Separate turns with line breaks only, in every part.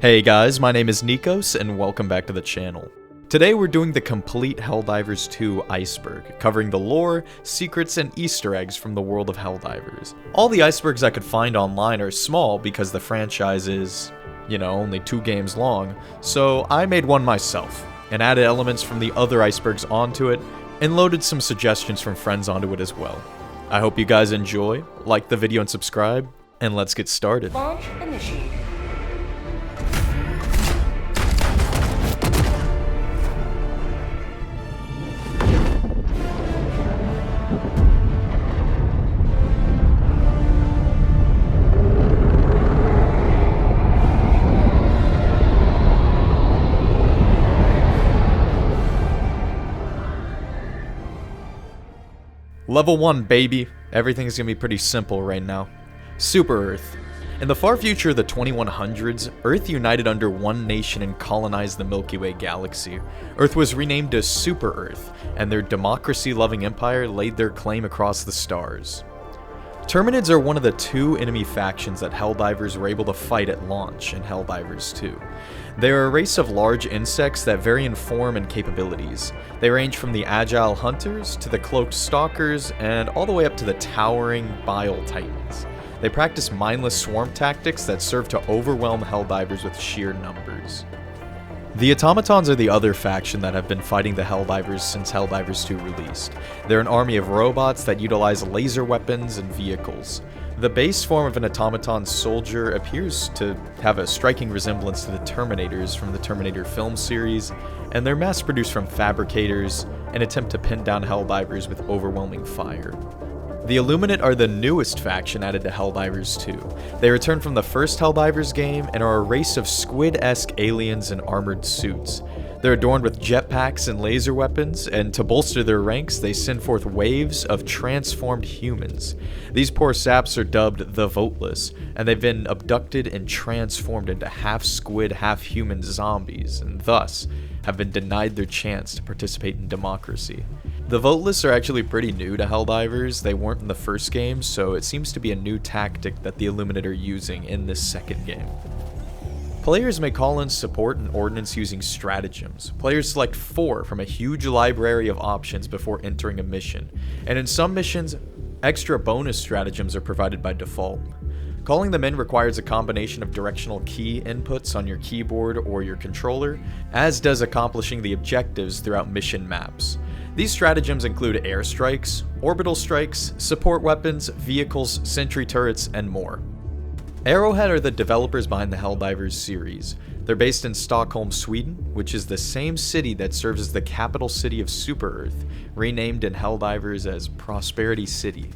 Hey guys, my name is Nikos and welcome back to the channel. Today we're doing the complete Helldivers 2 Iceberg, covering the lore, secrets, and Easter eggs from the world of Helldivers. All the icebergs I could find online are small because the franchise is, only 2 games long, so I made one myself, and added elements from the other icebergs onto it, and loaded some suggestions from friends onto it as well. I hope you guys enjoy, like the video and subscribe, and let's get started.
Launch initiated.
Level 1, baby. Everything's gonna be pretty simple right now. Super Earth. In the far future of the 2100s, Earth united under one nation and colonized the Milky Way galaxy. Earth was renamed to Super Earth, and their democracy-loving empire laid their claim across the stars. Terminids are one of the 2 enemy factions that Helldivers were able to fight at launch in Helldivers 2. They are a race of large insects that vary in form and capabilities. They range from the agile hunters to the cloaked stalkers and all the way up to the towering bile titans. They practice mindless swarm tactics that serve to overwhelm Helldivers with sheer numbers. The automatons are the other faction that have been fighting the Helldivers since Helldivers 2 released. They're an army of robots that utilize laser weapons and vehicles. The base form of an automaton soldier appears to have a striking resemblance to the Terminators from the Terminator film series, and they're mass-produced from fabricators and attempt to pin down Helldivers with overwhelming fire. The Illuminate are the newest faction added to Helldivers 2. They return from the first Helldivers game and are a race of squid-esque aliens in armored suits. They're adorned with jetpacks and laser weapons, and to bolster their ranks, they send forth waves of transformed humans. These poor saps are dubbed the Voteless, and they've been abducted and transformed into half-squid, half-human zombies, and thus have been denied their chance to participate in democracy. The Voteless are actually pretty new to Helldivers. They weren't in the first game, so it seems to be a new tactic that the Illuminate are using in this second game. Players may call in support and ordnance using stratagems. Players select 4 from a huge library of options before entering a mission, and in some missions, extra bonus stratagems are provided by default. Calling them in requires a combination of directional key inputs on your keyboard or your controller, as does accomplishing the objectives throughout mission maps. These stratagems include airstrikes, orbital strikes, support weapons, vehicles, sentry turrets, and more. Arrowhead are the developers behind the Helldivers series. They're based in Stockholm, Sweden, which is the same city that serves as the capital city of Super Earth, renamed in Helldivers as Prosperity City.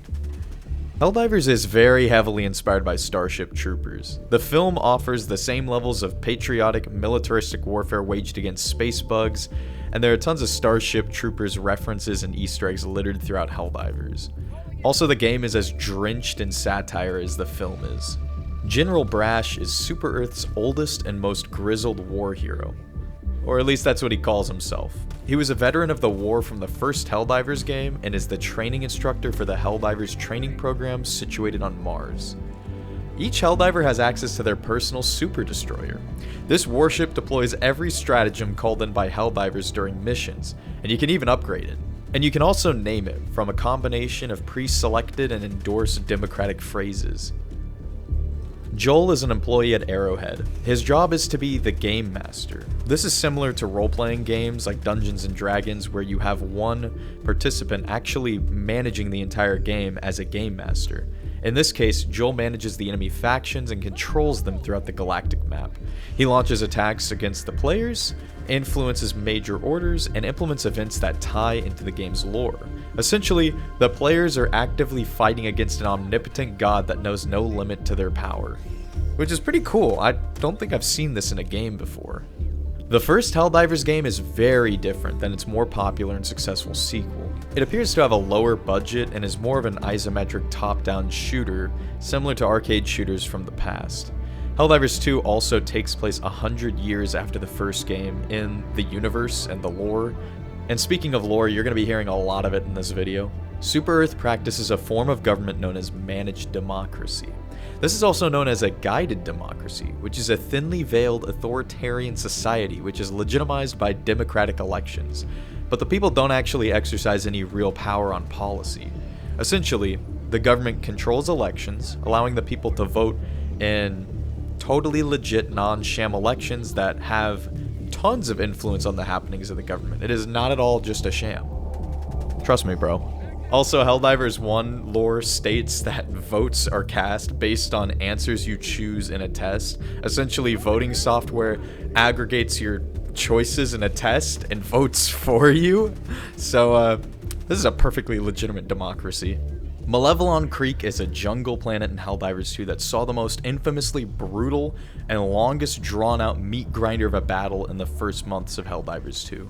Helldivers is very heavily inspired by Starship Troopers. The film offers the same levels of patriotic, militaristic warfare waged against space bugs, and there are tons of Starship Troopers references and Easter eggs littered throughout Helldivers. Also, the game is as drenched in satire as the film is. General Brash is Super Earth's oldest and most grizzled war hero. Or at least that's what he calls himself. He was a veteran of the war from the first Helldivers game and is the training instructor for the Helldivers training program situated on Mars. Each Helldiver has access to their personal super destroyer. This warship deploys every stratagem called in by Helldivers during missions, and you can even upgrade it. And you can also name it from a combination of pre-selected and endorsed democratic phrases. Joel is an employee at Arrowhead. His job is to be the game master. This is similar to role-playing games like Dungeons & Dragons, where you have one participant actually managing the entire game as a game master. In this case, Joel manages the enemy factions and controls them throughout the galactic map. He launches attacks against the players, influences major orders, and implements events that tie into the game's lore. Essentially, the players are actively fighting against an omnipotent god that knows no limit to their power. Which is pretty cool. I don't think I've seen this in a game before. The first Helldivers game is very different than its more popular and successful sequel. It appears to have a lower budget and is more of an isometric top-down shooter, similar to arcade shooters from the past. Helldivers 2 also takes place 100 years after the first game in the universe and the lore. And speaking of lore, you're going to be hearing a lot of it in this video. Super Earth practices a form of government known as managed democracy. This is also known as a guided democracy, which is a thinly veiled authoritarian society which is legitimized by democratic elections, but the people don't actually exercise any real power on policy. Essentially, the government controls elections, allowing the people to vote in totally legit non-sham elections that have tons of influence on the happenings of the government. It is not at all just a sham. Trust me, bro. Also, Helldivers 1 lore states that votes are cast based on answers you choose in a test. Essentially, voting software aggregates your choices in a test and votes for you. So, this is a perfectly legitimate democracy. Malevelon Creek is a jungle planet in Helldivers 2 that saw the most infamously brutal and longest drawn-out meat grinder of a battle in the first months of Helldivers 2.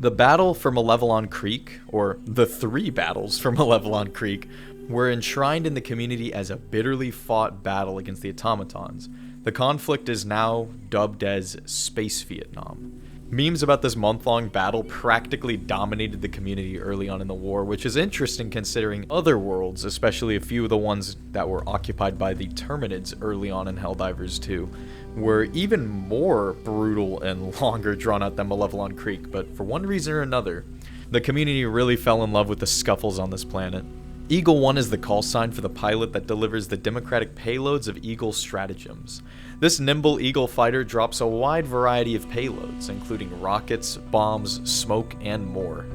The battle for Malevelon Creek, or the 3 battles for Malevelon Creek, were enshrined in the community as a bitterly fought battle against the automatons. The conflict is now dubbed as Space Vietnam. Memes about this month-long battle practically dominated the community early on in the war, which is interesting considering other worlds, especially a few of the ones that were occupied by the Terminids early on in Helldivers 2, were even more brutal and longer drawn out than Malevelon Creek, but for one reason or another, the community really fell in love with the scuffles on this planet. Eagle 1 is the call sign for the pilot that delivers the democratic payloads of Eagle stratagems. This nimble Eagle fighter drops a wide variety of payloads, including rockets, bombs, smoke, and more.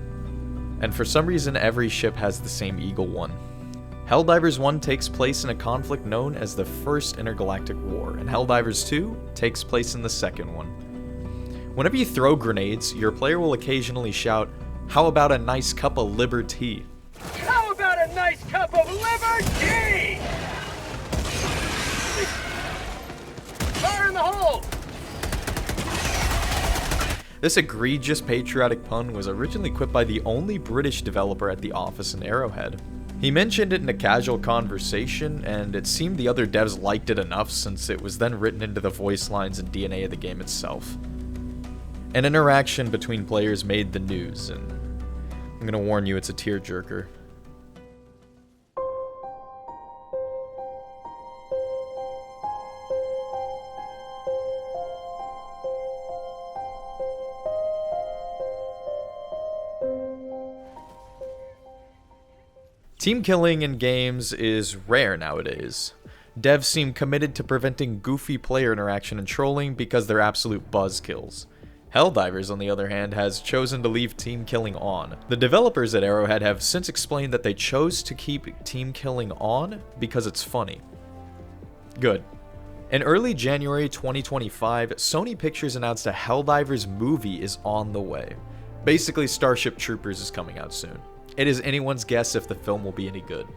And for some reason, every ship has the same Eagle 1. Helldivers 1 takes place in a conflict known as the First Intergalactic War, and Helldivers 2 takes place in the second one. Whenever you throw grenades, your player will occasionally shout, "How about a nice cup of liberty?"
How about a nice cup of liberty? Fire in the hole!
This egregious patriotic pun was originally quipped by the only British developer at the office in Arrowhead. He mentioned it in a casual conversation, and it seemed the other devs liked it enough since it was then written into the voice lines and DNA of the game itself. An interaction between players made the news, and I'm gonna warn you, it's a tearjerker. Team killing in games is rare nowadays. Devs seem committed to preventing goofy player interaction and trolling because they're absolute buzzkills. Helldivers, on the other hand, has chosen to leave team killing on. The developers at Arrowhead have since explained that they chose to keep team killing on because it's funny. Good. In early January 2025, Sony Pictures announced a Helldivers movie is on the way. Basically, Starship Troopers is coming out soon. It is anyone's guess if the film will be any good.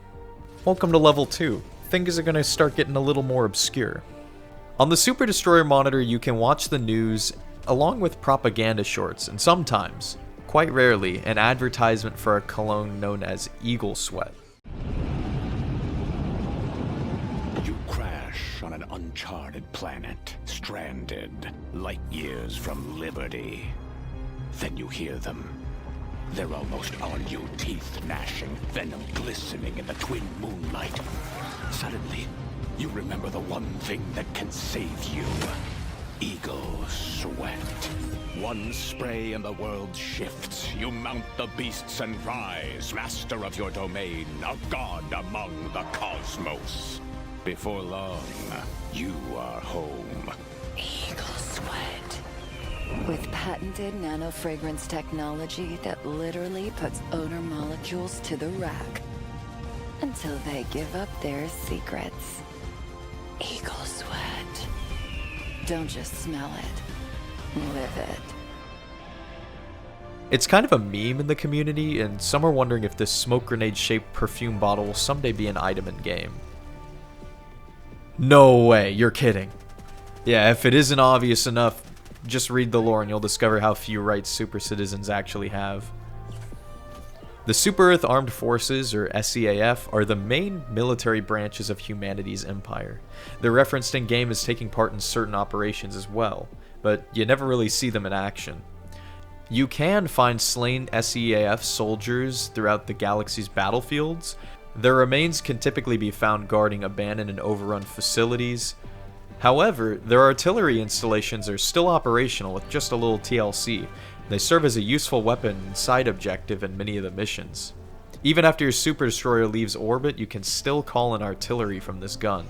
Welcome to level 2. Things are going to start getting a little more obscure. On the Super Destroyer monitor, you can watch the news along with propaganda shorts, and sometimes, quite rarely, an advertisement for a cologne known as Eagle Sweat.
You crash on an uncharted planet, stranded, light years from liberty. Then you hear them. They're almost on you, teeth gnashing, venom glistening in the twin moonlight. Suddenly, you remember the one thing that can save you. Eagle Sweat. One spray and the world shifts. You mount the beasts and rise, master of your domain, a god among the cosmos. Before long, you are home.
Eagle Sweat. With patented nano-fragrance technology that literally puts odor molecules to the rack until they give up their secrets. Eagle Sweat. Don't just smell it, live it.
It's kind of a meme in the community, and some are wondering if this smoke grenade-shaped perfume bottle will someday be an item in-game. No way, you're kidding. Yeah, if it isn't obvious enough, just read the lore and you'll discover how few rights super citizens actually have. The Super Earth Armed Forces, or SEAF, are the main military branches of humanity's empire. They're referenced in-game as taking part in certain operations as well, but you never really see them in action. You can find slain SEAF soldiers throughout the galaxy's battlefields, Their remains can typically be found guarding abandoned and overrun facilities. However, their artillery installations are still operational with just a little TLC. They serve as a useful weapon and side objective in many of the missions. Even after your Super Destroyer leaves orbit, you can still call in artillery from this gun.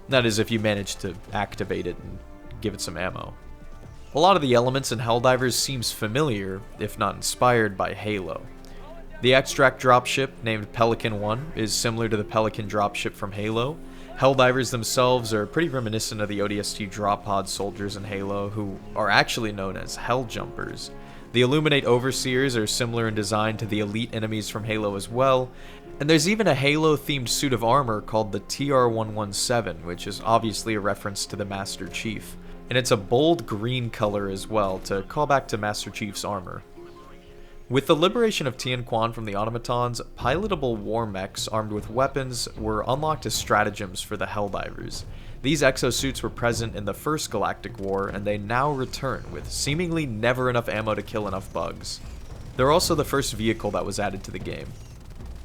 That is, if you manage to activate it and give it some ammo. A lot of the elements in Helldivers seems familiar, if not inspired, by Halo. The extract dropship, named Pelican 1, is similar to the Pelican dropship from Halo. Helldivers themselves are pretty reminiscent of the ODST drop pod soldiers in Halo, who are actually known as Helljumpers. The Illuminate Overseers are similar in design to the elite enemies from Halo as well, and there's even a Halo-themed suit of armor called the TR-117, which is obviously a reference to the Master Chief. And it's a bold green color as well, to call back to Master Chief's armor. With the liberation of Tien Quan from the automatons, pilotable war mechs armed with weapons were unlocked as stratagems for the Helldivers. These exosuits were present in the first Galactic War, and they now return with seemingly never enough ammo to kill enough bugs. They're also the first vehicle that was added to the game.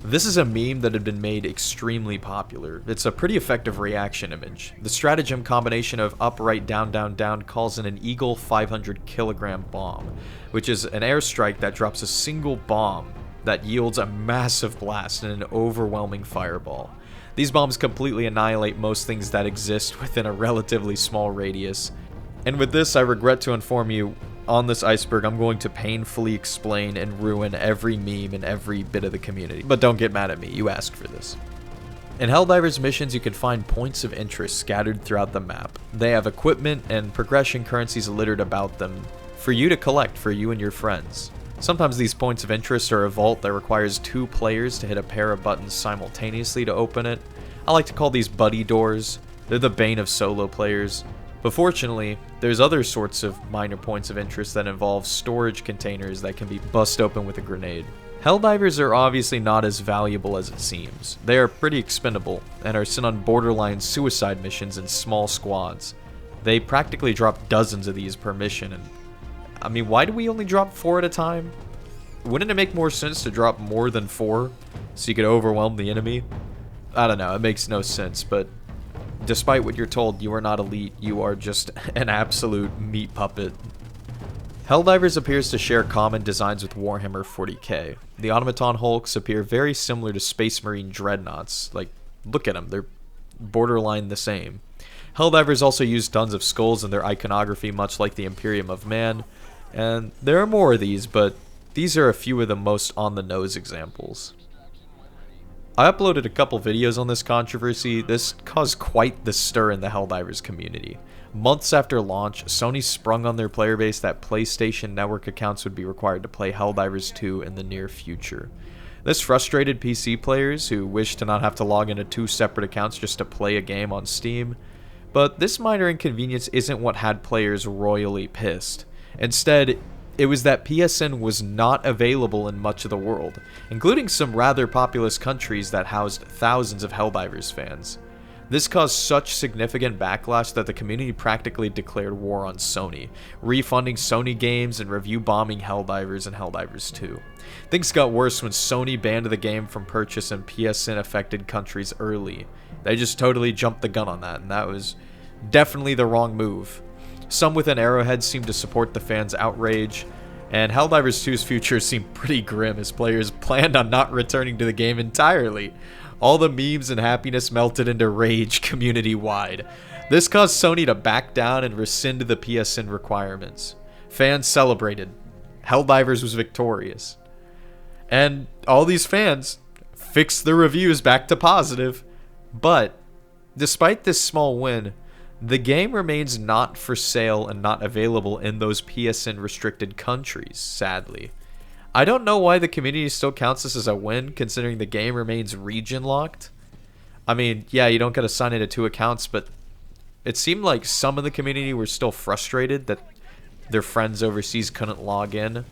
This is a meme that had been made extremely popular. It's a pretty effective reaction image. The stratagem combination of up, right, down, down, down calls in an Eagle 500 kilogram bomb, which is an airstrike that drops a single bomb that yields a massive blast and an overwhelming fireball. These bombs completely annihilate most things that exist within a relatively small radius. And with this, I regret to inform you, on this iceberg, I'm going to painfully explain and ruin every meme in every bit of the community. But don't get mad at me, you asked for this. In Helldivers missions, you can find points of interest scattered throughout the map. They have equipment and progression currencies littered about them for you to collect for you and your friends. Sometimes these points of interest are a vault that requires 2 players to hit a pair of buttons simultaneously to open it. I like to call these buddy doors. They're the bane of solo players. But fortunately, there's other sorts of minor points of interest that involve storage containers that can be bust open with a grenade. Helldivers are obviously not as valuable as it seems. They are pretty expendable, and are sent on borderline suicide missions in small squads. They practically drop dozens of these per mission, and I mean, why do we only drop 4 at a time? Wouldn't it make more sense to drop more than 4, so you could overwhelm the enemy? I don't know, it makes no sense, but despite what you're told, you are not elite, you are just an absolute meat puppet. Helldivers appears to share common designs with Warhammer 40k. The automaton hulks appear very similar to Space Marine dreadnoughts. Like, look at them, they're borderline the same. Helldivers also use tons of skulls in their iconography, much like the Imperium of Man, and there are more of these, but these are a few of the most on-the-nose examples. I uploaded a couple videos on this controversy. This caused quite the stir in the Helldivers community. Months after launch, Sony sprung on their player base that PlayStation Network accounts would be required to play Helldivers 2 in the near future. This frustrated PC players who wished to not have to log into 2 separate accounts just to play a game on Steam. But this minor inconvenience isn't what had players royally pissed. Instead, it was that PSN was not available in much of the world, including some rather populous countries that housed thousands of Helldivers fans. This caused such significant backlash that the community practically declared war on Sony, refunding Sony games and review bombing Helldivers and Helldivers 2. Things got worse when Sony banned the game from purchase in PSN-affected countries early. They just totally jumped the gun on that, and that was definitely the wrong move. Some within Arrowhead seemed to support the fans' outrage, and Helldivers 2's future seemed pretty grim as players planned on not returning to the game entirely. All the memes and happiness melted into rage community-wide. This caused Sony to back down and rescind the PSN requirements. Fans celebrated. Helldivers was victorious. And all these fans fixed the reviews back to positive. But, despite this small win, the game remains not for sale and not available in those PSN restricted countries, sadly. I don't know why the community still counts this as a win, considering the game remains region locked. I mean, yeah, you don't get to sign into 2 accounts, but it seemed like some of the community were still frustrated that their friends overseas couldn't log in.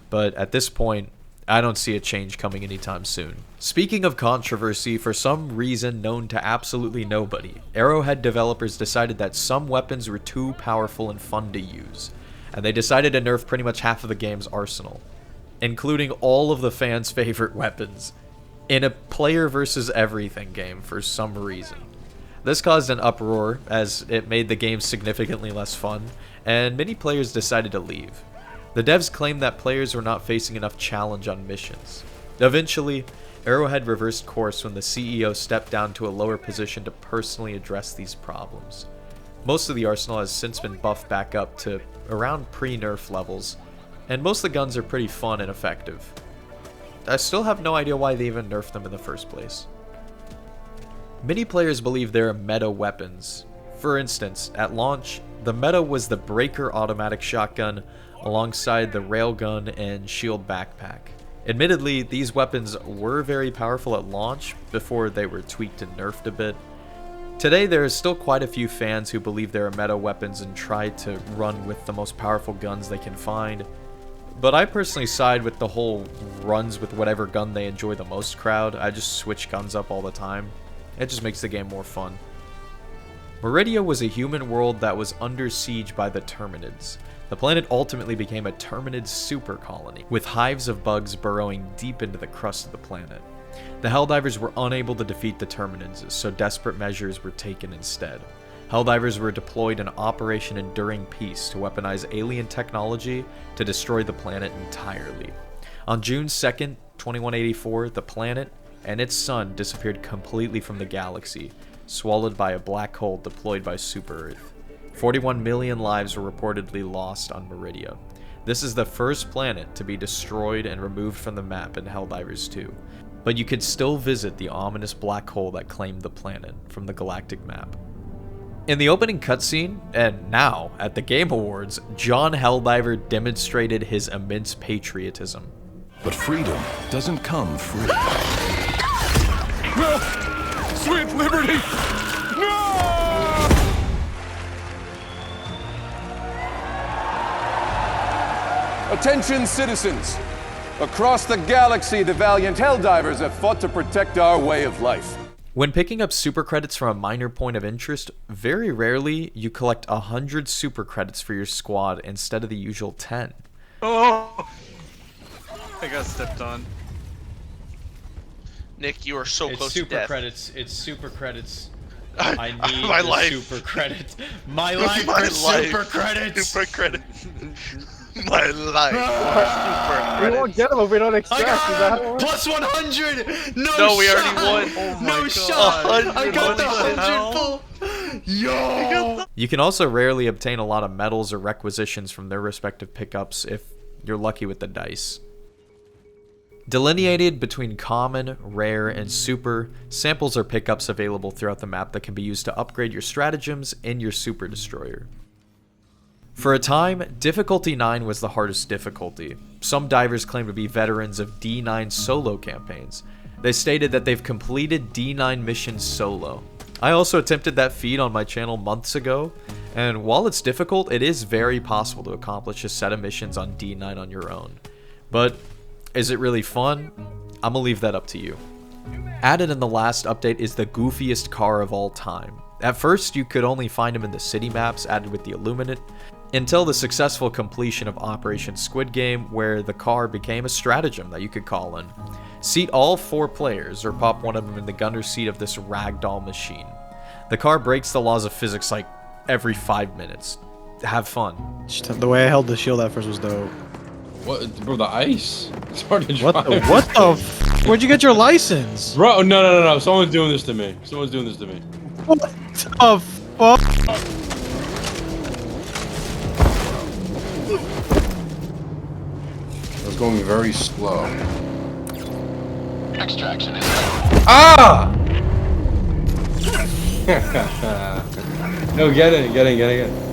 But at this point, I don't see a change coming anytime soon. Speaking of controversy, for some reason known to absolutely nobody, Arrowhead developers decided that some weapons were too powerful and fun to use, and they decided to nerf pretty much half of the game's arsenal, including all of the fans' favorite weapons. in a player versus everything game for some reason. This caused an uproar as it made the game significantly less fun, and many players decided to leave. The devs claimed that players were not facing enough challenge on missions. Eventually, Arrowhead reversed course when the CEO stepped down to a lower position to personally address these problems. Most of the arsenal has since been buffed back up to around pre-nerf levels, and most of the guns are pretty fun and effective. I still have no idea why they even nerfed them in the first place. Many players believe there are meta weapons. For instance, at launch, the meta was the Breaker automatic shotgun alongside the railgun and shield backpack. Admittedly, these weapons were very powerful at launch before they were tweaked and nerfed a bit. Today, there is still quite a few fans who believe there are meta weapons and try to run with the most powerful guns they can find. But I personally side with the whole runs with whatever gun they enjoy the most crowd. I just switch guns up all the time. It just makes the game more fun. Meridia was a human world that was under siege by the Terminids. The planet ultimately became a Terminid super colony, with hives of bugs burrowing deep into the crust of the planet. The Helldivers were unable to defeat the Terminids, so desperate measures were taken instead. Helldivers were deployed in Operation Enduring Peace to weaponize alien technology to destroy the planet entirely. On June 2nd, 2184, the planet and its sun disappeared completely from the galaxy, swallowed by a black hole deployed by Super Earth. 41 million lives were reportedly lost on Meridia. This is the first planet to be destroyed and removed from the map in Helldivers 2, but you could still visit the ominous black hole that claimed the planet from the galactic map. In the opening cutscene, and now at the Game Awards, John Helldiver demonstrated his immense patriotism.
But freedom doesn't come free.
No! Sweet liberty! No!
Attention, citizens! Across the galaxy, the valiant Helldivers have fought to protect our way of life.
When picking up super credits from a minor point of interest, very rarely you collect 100 super credits for your squad instead of the usual 10.
Oh! I got stepped on.
Nick, you are so close to death.
It's super credits.
I
need
my
the
life.
super credit. My life for super credits.
Super credit. My life for super
We won't
credits.
get them if we don't expect.
I got
Is that how it works?
plus 100.
No, we already won.
Oh my
No
God.
shot. I got the
100
100 full. Yo. You can also rarely obtain a lot of medals or requisitions from their respective pickups if you're lucky with the dice. Delineated between common, rare, and super, samples are pickups available throughout the map that can be used to upgrade your stratagems in your super destroyer. For a time, difficulty 9 was the hardest difficulty. Some divers claim to be veterans of D9 solo campaigns. They stated that they've completed D9 missions solo. I also attempted that feat on my channel months ago, and while it's difficult, it is very possible to accomplish a set of missions on D9 on your own. But is it really fun? I'm gonna leave that up to you. Added in the last update is the goofiest car of all time. At first, you could only find him in the city maps added with the Illuminate, until the successful completion of Operation Squid Game, where the car became a stratagem that you could call in. Seat all 4 players, or pop one of them in the gunner's seat of this ragdoll machine. The car breaks the laws of physics like every 5 minutes. Have fun.
The way I held the shield at first was dope.
What, bro? The ice. It's hard to drive.
What the? Where'd you get your license?
Bro, no. Someone's doing this to me. Someone's doing this to me.
What the fuck?
It was going very slow.
Extraction is
Ah! No, get in.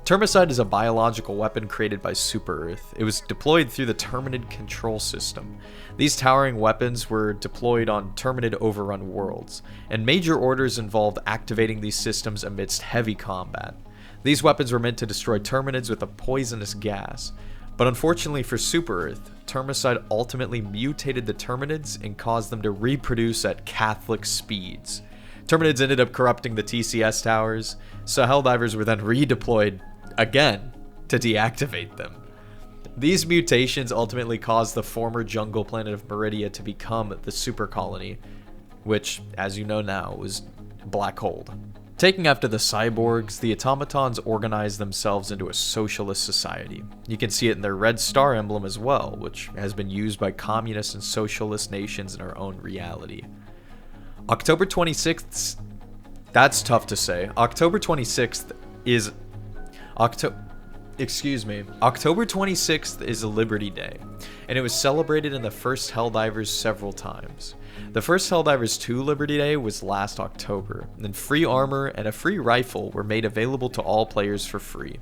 Termicide is a biological weapon created by Super Earth. It was deployed through the Terminid control system. These towering weapons were deployed on Terminid overrun worlds, and major orders involved activating these systems amidst heavy combat. These weapons were meant to destroy Terminids with a poisonous gas, but unfortunately for Super Earth, Termicide ultimately mutated the Terminids and caused them to reproduce at Catholic speeds. Terminids ended up corrupting the TCS towers, so Helldivers were then redeployed again to deactivate them. These mutations ultimately caused the former jungle planet of Meridia to become the super colony, which, as you know now, was black hole. Taking after the cyborgs, the automatons organized themselves into a socialist society. You can see it in their red star emblem as well, which has been used by communist and socialist nations in our own reality. October 26th, that's tough to say. October 26th is October 26th is Liberty Day, and it was celebrated in the first Helldivers several times. The first Helldivers 2 Liberty Day was last October, and free armor and a free rifle were made available to all players for free.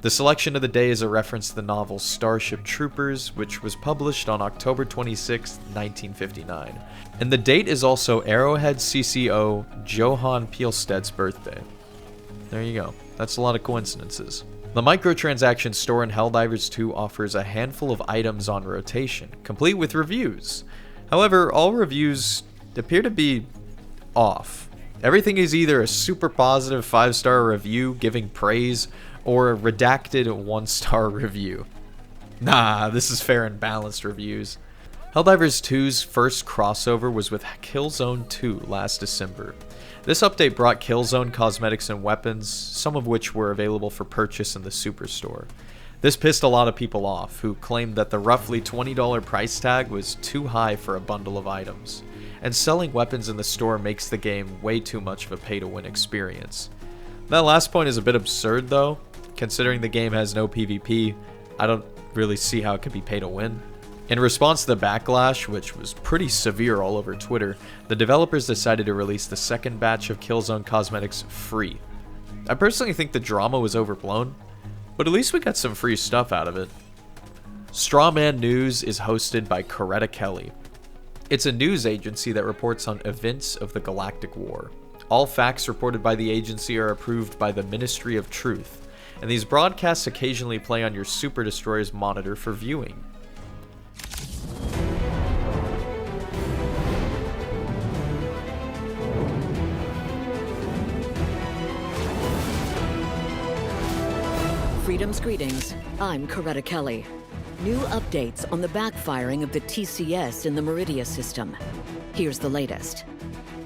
The selection of the day is a reference to the novel Starship Troopers, which was published on October 26, 1959. And the date is also Arrowhead CCO Johann Pielstedt's birthday. There you go. That's a lot of coincidences. The microtransaction store in Helldivers 2 offers a handful of items on rotation, complete with reviews. However, all reviews appear to be off. Everything is either a super positive 5-star review giving praise, or a redacted 1-star review. Nah, this is fair and balanced reviews. Helldivers 2's first crossover was with Killzone 2 last December. This update brought Killzone cosmetics and weapons, some of which were available for purchase in the Superstore. This pissed a lot of people off, who claimed that the roughly $20 price tag was too high for a bundle of items, and selling weapons in the store makes the game way too much of a pay-to-win experience. That last point is a bit absurd though, considering the game has no PvP. I don't really see how it could be pay-to-win. In response to the backlash, which was pretty severe all over Twitter, the developers decided to release the second batch of Killzone cosmetics free. I personally think the drama was overblown, but at least we got some free stuff out of it. Strawman News is hosted by Coretta Kelly. It's a news agency that reports on events of the Galactic War. All facts reported by the agency are approved by the Ministry of Truth, and these broadcasts occasionally play on your Super Destroyer's monitor for viewing.
Freedom's greetings. I'm Coretta Kelly. New updates on the backfiring of the TCS in the Meridia system. Here's the latest.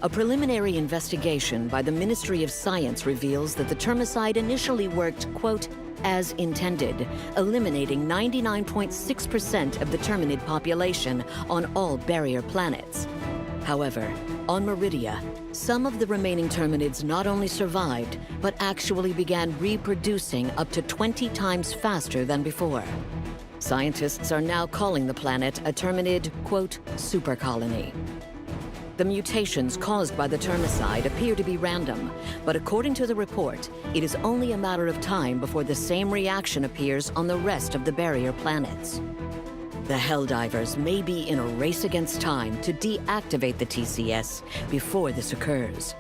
A preliminary investigation by the Ministry of Science reveals that the termicide initially worked, quote, as intended, eliminating 99.6% of the terminid population on all barrier planets. However, on Meridia, some of the remaining terminids not only survived, but actually began reproducing up to 20 times faster than before. Scientists are now calling the planet a terminid, quote, super colony. The mutations caused by the termicide appear to be random, but according to the report, it is only a matter of time before the same reaction appears on the rest of the barrier planets. The Helldivers may be in a race against time to deactivate the TCS before this occurs.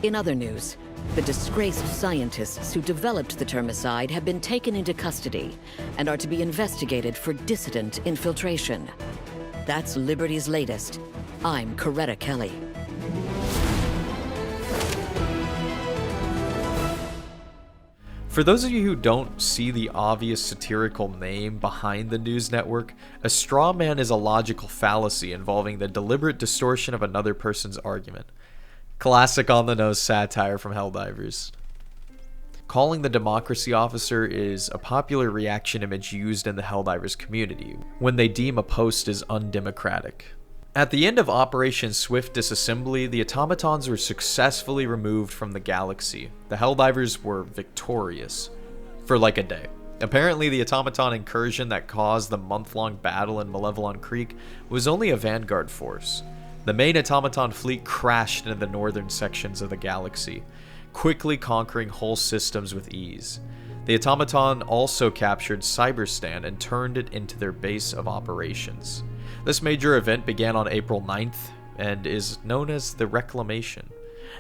In other news, the disgraced scientists who developed the termicide have been taken into custody and are to be investigated for dissident infiltration. That's Liberty's latest. I'm Coretta Kelly.
For those of you who don't see the obvious satirical name behind the news network, a straw man is a logical fallacy involving the deliberate distortion of another person's argument. Classic on-the-nose satire from Helldivers. Calling the democracy officer is a popular reaction image used in the Helldivers community when they deem a post as undemocratic. At the end of Operation Swift Disassembly, the automatons were successfully removed from the galaxy. The Helldivers were victorious. For like a day. Apparently, the automaton incursion that caused the month-long battle in Malevelon Creek was only a vanguard force. The main automaton fleet crashed into the northern sections of the galaxy, quickly conquering whole systems with ease. The automaton also captured Cyberstan and turned it into their base of operations. This major event began on April 9th and is known as the Reclamation.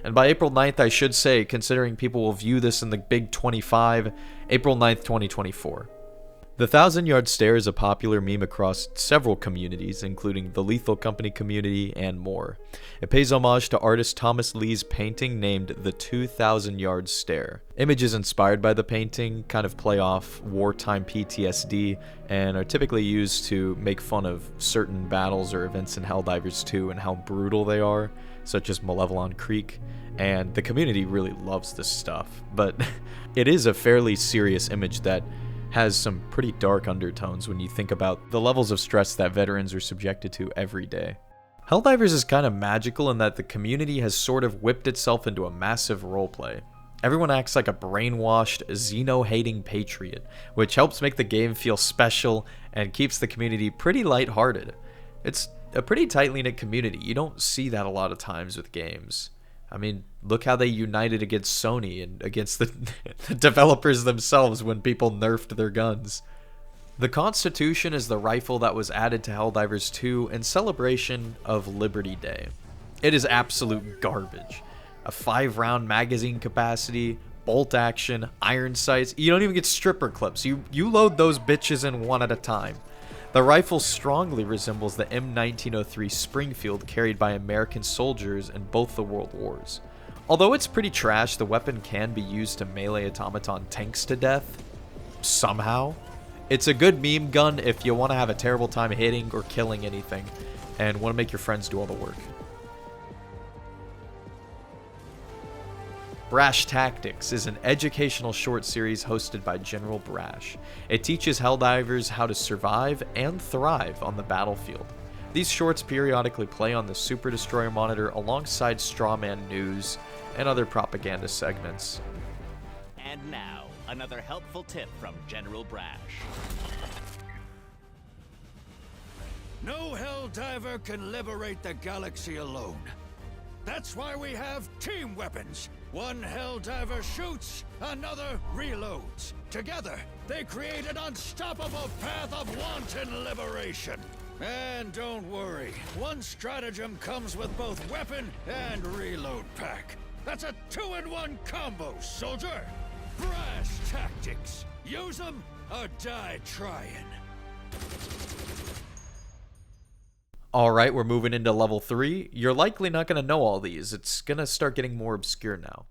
And by April 9th, I should say, considering people will view this in the Big 25, April 9th, 2024. The 1,000-yard stare is a popular meme across several communities, including the Lethal Company community and more. It pays homage to artist Thomas Lee's painting named The 2,000-Yard Stare. Images inspired by the painting kind of play off wartime PTSD and are typically used to make fun of certain battles or events in Helldivers 2 and how brutal they are, such as Malevelon Creek, and the community really loves this stuff. But it is a fairly serious image that has some pretty dark undertones when you think about the levels of stress that veterans are subjected to every day. Helldivers is kind of magical in that the community has sort of whipped itself into a massive roleplay. Everyone acts like a brainwashed, Xeno-hating patriot, which helps make the game feel special and keeps the community pretty lighthearted. It's a pretty tightly knit community. You don't see that a lot of times with games. I mean, look how they united against Sony and against the developers themselves when people nerfed their guns. The Constitution is the rifle that was added to Helldivers 2 in celebration of Liberty Day. It is absolute garbage. A 5-round magazine capacity, bolt action, iron sights. You don't even get stripper clips. You load those bitches in one at a time. The rifle strongly resembles the M1903 Springfield carried by American soldiers in both the World Wars. Although it's pretty trash, the weapon can be used to melee automaton tanks to death. Somehow. It's a good meme gun if you want to have a terrible time hitting or killing anything and want to make your friends do all the work. Brash Tactics is an educational short series hosted by General Brash. It teaches Helldivers how to survive and thrive on the battlefield. These shorts periodically play on the Super Destroyer monitor alongside Strawman News and other propaganda segments.
And now, another helpful tip from General Brash.
No Helldiver can liberate the galaxy alone. That's why we have team weapons. One Helldiver shoots, another reloads. Together, they create an unstoppable path of wanton liberation. And don't worry, one stratagem comes with both weapon and reload pack. That's a 2-in-1 combo, soldier! Brash Tactics. Use them or die trying.
Alright, we're moving into level 3. You're likely not going to know all these. It's going to start getting more obscure now.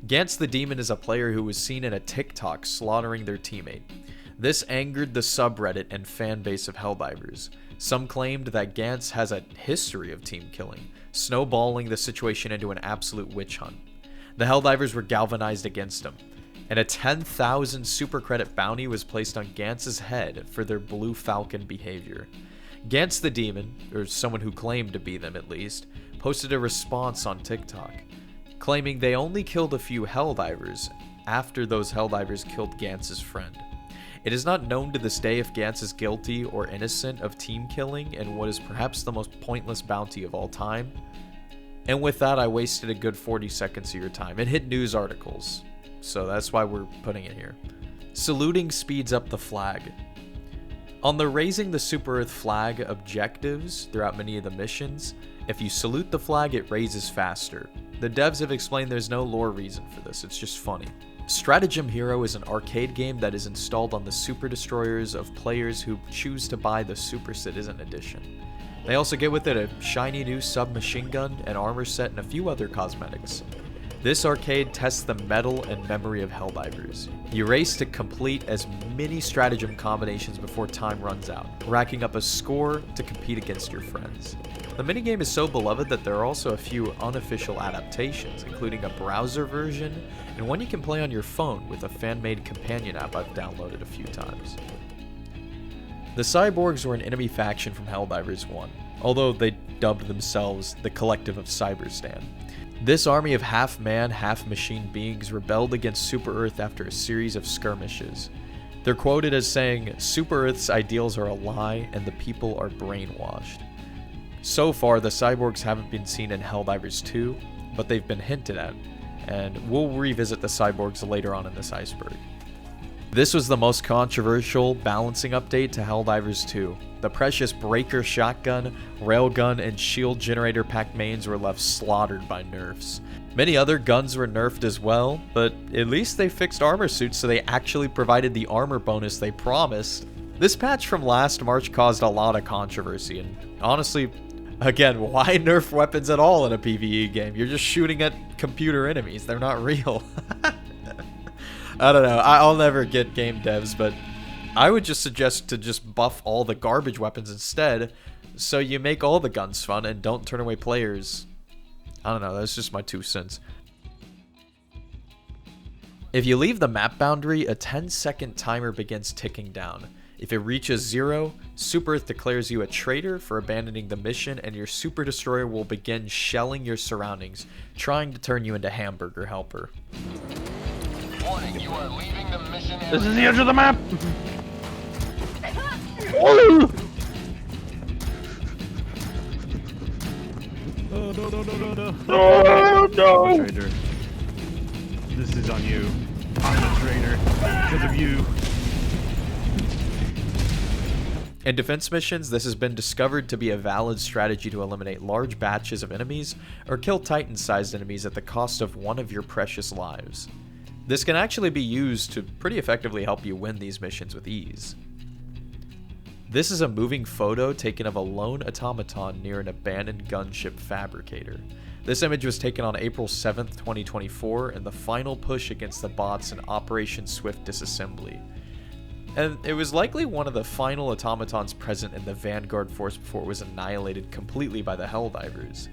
Gantz the Demon is a player who was seen in a TikTok slaughtering their teammate. This angered the subreddit and fanbase of Helldivers. Some claimed that Gantz has a history of team killing, snowballing the situation into an absolute witch hunt. The Helldivers were galvanized against him, and a 10,000 super credit bounty was placed on Gantz's head for their Blue Falcon behavior. Gantz the Demon, or someone who claimed to be them at least, posted a response on TikTok, claiming they only killed a few Helldivers after those Helldivers killed Gantz's friend. It is not known to this day if Gantz is guilty or innocent of team killing in what is perhaps the most pointless bounty of all time. And with that, I wasted a good 40 seconds of your time. It hit news articles, so that's why we're putting it here. Saluting speeds up the flag. On the Raising the Super Earth flag objectives throughout many of the missions, if you salute the flag, it raises faster. The devs have explained there's no lore reason for this, it's just funny. Stratagem Hero is an arcade game that is installed on the Super Destroyers of players who choose to buy the Super Citizen Edition. They also get with it a shiny new submachine gun, an armor set, and a few other cosmetics. This arcade tests the mettle and memory of Helldivers. You race to complete as many stratagem combinations before time runs out, racking up a score to compete against your friends. The minigame is so beloved that there are also a few unofficial adaptations, including a browser version and one you can play on your phone with a fan-made companion app I've downloaded a few times. The Cyborgs were an enemy faction from Helldivers 1, although they dubbed themselves the Collective of Cyberstan. This army of half-man, half-machine beings rebelled against Super Earth after a series of skirmishes. They're quoted as saying, "Super Earth's ideals are a lie and the people are brainwashed." So far, the Cyborgs haven't been seen in Helldivers 2, but they've been hinted at, and we'll revisit the Cyborgs later on in this Iceberg. This was the most controversial balancing update to Helldivers 2. The precious Breaker Shotgun, Railgun, and Shield Generator pack mains were left slaughtered by nerfs. Many other guns were nerfed as well, but at least they fixed armor suits so they actually provided the armor bonus they promised. This patch from last March caused a lot of controversy, and honestly, again, why nerf weapons at all in a PvE game? You're just shooting at computer enemies, they're not real. I don't know, I'll never get game devs, but I would just suggest to just buff all the garbage weapons instead, so you make all the guns fun and don't turn away players. I don't know, that's just my 2 cents. If you leave the map boundary, a 10-second timer begins ticking down. If it reaches 0, Super Earth declares you a traitor for abandoning the mission, and your Super Destroyer will begin shelling your surroundings, trying to turn you into Hamburger Helper.
Warning, you are leaving the mission area.
This is the edge of the map.
Oh no! Traitor. This is on you. I'm a traitor because of you.
In defense missions, this has been discovered to be a valid strategy to eliminate large batches of enemies or kill Titan-sized enemies at the cost of one of your precious lives. This can actually be used to pretty effectively help you win these missions with ease. This is a moving photo taken of a lone automaton near an abandoned gunship fabricator. This image was taken on April 7th, 2024 in the final push against the bots in Operation Swift Disassembly. And it was likely one of the final automatons present in the Vanguard force before it was annihilated completely by the Helldivers.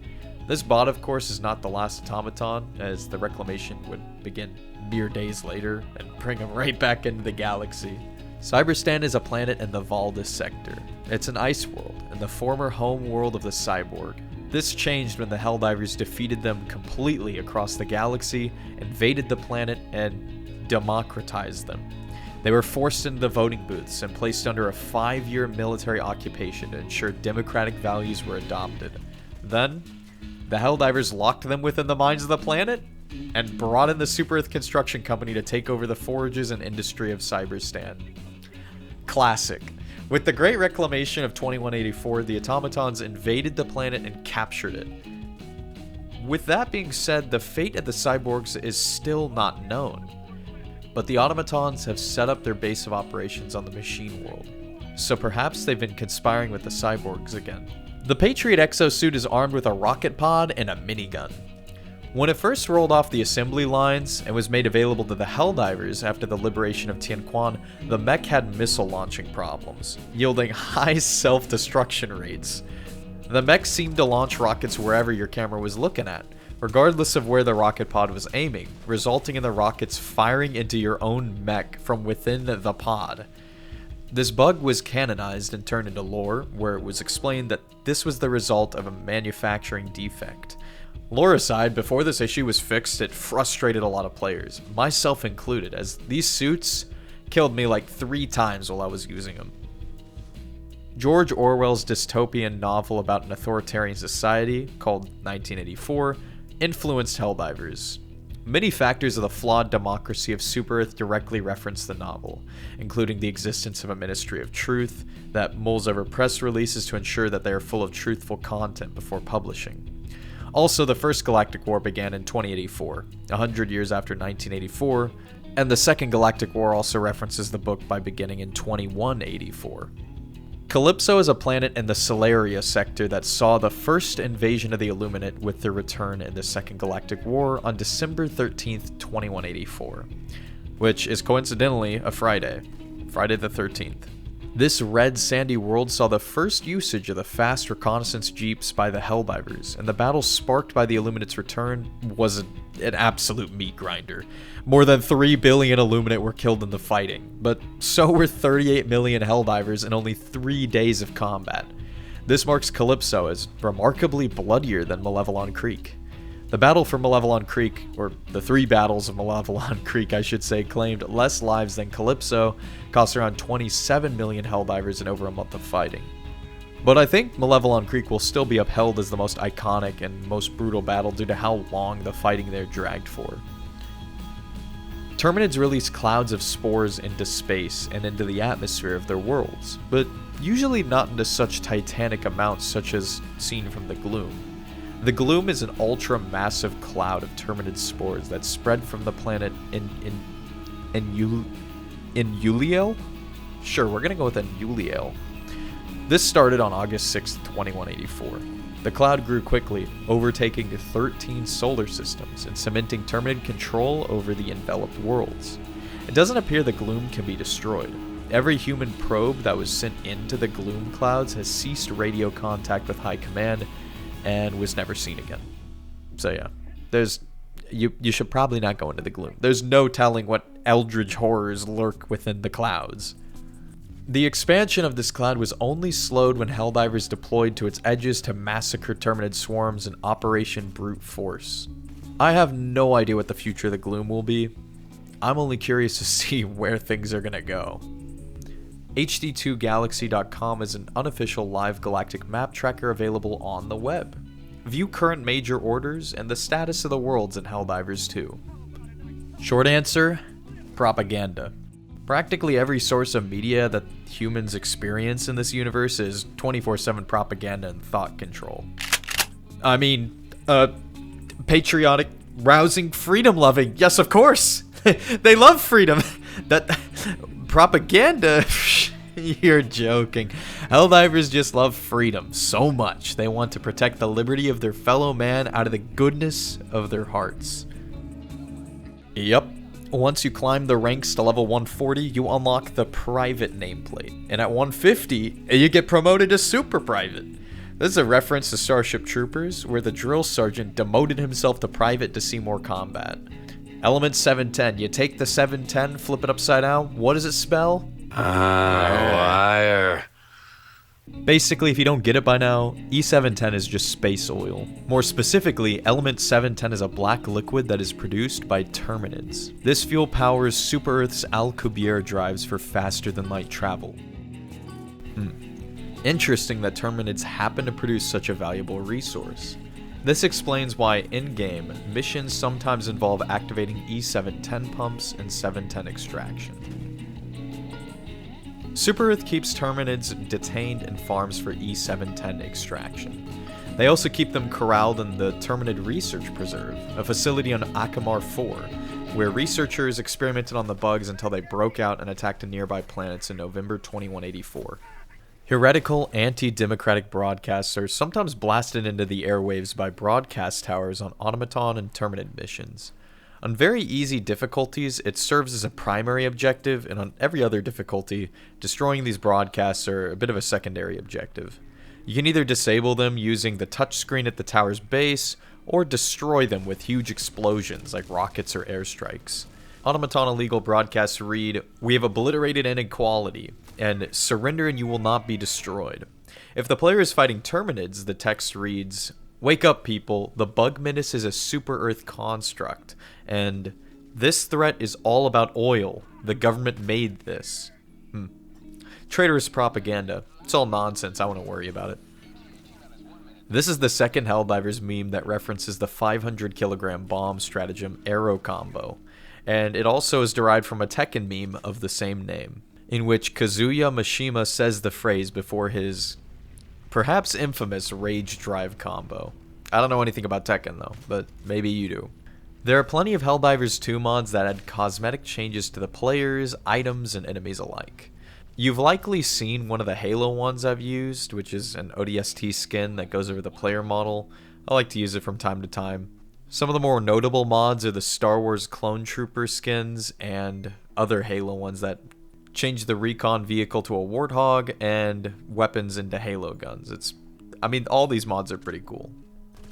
This bot, of course, is not the last automaton, as the reclamation would begin mere days later and bring him right back into the galaxy. Cyberstan is a planet in the Valdis sector. It's an ice world, and the former home world of the Cyborg. This changed when the Helldivers defeated them completely across the galaxy, invaded the planet, and democratized them. They were forced into the voting booths and placed under a 5-year military occupation to ensure democratic values were adopted. Then, the Helldivers locked them within the mines of the planet and brought in the Super Earth Construction Company to take over the forages and industry of Cyberstan. Classic. With the Great Reclamation of 2184, the automatons invaded the planet and captured it. With that being said, the fate of the cyborgs is still not known, but the automatons have set up their base of operations on the machine world, so perhaps they've been conspiring with the cyborgs again. The Patriot exosuit is armed with a rocket pod and a minigun. When it first rolled off the assembly lines and was made available to the Helldivers after the liberation of Tianquan, the mech had missile launching problems, yielding high self-destruction rates. The mech seemed to launch rockets wherever your camera was looking at, regardless of where the rocket pod was aiming, resulting in the rockets firing into your own mech from within the pod. This bug was canonized and turned into lore, where it was explained that this was the result of a manufacturing defect. Lore aside, before this issue was fixed, it frustrated a lot of players, myself included, as these suits killed me like 3 times while I was using them. George Orwell's dystopian novel about an authoritarian society, called 1984, influenced Helldivers. Many factors of the flawed democracy of Super Earth directly reference the novel, including the existence of a Ministry of Truth that mulls over press releases to ensure that they are full of truthful content before publishing. Also, the First Galactic War began in 2084, 100 years after 1984, and the Second Galactic War also references the book by beginning in 2184. Calypso is a planet in the Solaria sector that saw the first invasion of the Illuminate with their return in the Second Galactic War on December 13th, 2184, which is coincidentally a Friday the 13th. This red sandy world saw the first usage of the fast reconnaissance jeeps by the Helldivers, and the battle sparked by the Illuminate's return was an absolute meat grinder. More than 3 billion Illuminate were killed in the fighting, but so were 38 million Helldivers in only 3 days of combat. This marks Calypso as remarkably bloodier than Malevelon Creek. The battle for Malevelon Creek, or the 3 battles of Malevelon Creek I should say, claimed less lives than Calypso, cost around 27 million Helldivers in over a month of fighting. But I think Malevelon Creek will still be upheld as the most iconic and most brutal battle due to how long the fighting there dragged for. Terminids release clouds of spores into space and into the atmosphere of their worlds, but usually not into such titanic amounts such as seen from the gloom. The gloom is an ultra-massive cloud of terminid spores that spread from the planet Uliel? Sure, we're gonna go with Uliel. This started on August 6th, 2184. The cloud grew quickly, overtaking 13 solar systems and cementing terminid control over the enveloped worlds. It doesn't appear the gloom can be destroyed. Every human probe that was sent into the gloom clouds has ceased radio contact with High Command and was never seen again. So yeah, you should probably not go into the gloom. There's no telling what eldritch horrors lurk within the clouds. The expansion of this cloud was only slowed when Helldivers deployed to its edges to massacre terminid swarms in Operation Brute Force. I have no idea what the future of the gloom will be. I'm only curious to see where things are gonna go. HD2Galaxy.com is an unofficial live galactic map tracker available on the web. View current major orders and the status of the worlds in Helldivers 2. Short answer, propaganda. Practically every source of media that humans experience in this universe is 24/7 propaganda and thought control. I mean, patriotic, rousing, freedom-loving. Yes, of course. They love freedom. That propaganda. You're joking. Helldivers just love freedom so much. They want to protect the liberty of their fellow man out of the goodness of their hearts. Yep. Once you climb the ranks to level 140, you unlock the private nameplate. And at 150, you get promoted to super private. This is a reference to Starship Troopers, where the drill sergeant demoted himself to private to see more combat. Element 710. You take the 710, flip it upside down. What does it spell?
Liar.
Basically, if you don't get it by now, E710 is just space oil. More specifically, element 710 is a black liquid that is produced by terminids. This fuel powers Super Earth's Alcubierre drives for faster than light travel. Interesting that terminids happen to produce such a valuable resource. This explains why in-game, missions sometimes involve activating E710 pumps and 710 extraction. Super Earth keeps terminids detained in farms for E710 extraction. They also keep them corralled in the Terminid Research Preserve, a facility on Akamar 4, where researchers experimented on the bugs until they broke out and attacked nearby planets in November 2184. Heretical, anti-democratic broadcasts are sometimes blasted into the airwaves by broadcast towers on automaton and terminid missions. On very easy difficulties, it serves as a primary objective, and on every other difficulty, destroying these broadcasts are a bit of a secondary objective. You can either disable them using the touchscreen at the tower's base, or destroy them with huge explosions like rockets or airstrikes. Automaton illegal broadcasts read, "We have obliterated inequality," and "Surrender and you will not be destroyed." If the player is fighting terminids, the text reads, "Wake up, people. The bug menace is a super Earth construct, and this threat is all about oil. The government made this." Traitorous propaganda. It's all nonsense. I wouldn't worry about it. This is the second Helldivers meme that references the 500 kilogram bomb stratagem Arrow Combo, and it also is derived from a Tekken meme of the same name, in which Kazuya Mishima says the phrase before his perhaps infamous Rage Drive combo. I don't know anything about Tekken though, but maybe you do. There are plenty of Helldivers 2 mods that add cosmetic changes to the players, items, and enemies alike. You've likely seen one of the Halo ones I've used, which is an ODST skin that goes over the player model. I like to use it from time to time. Some of the more notable mods are the Star Wars Clone Trooper skins and other Halo ones that change the recon vehicle to a Warthog and weapons into Halo guns. All these mods are pretty cool.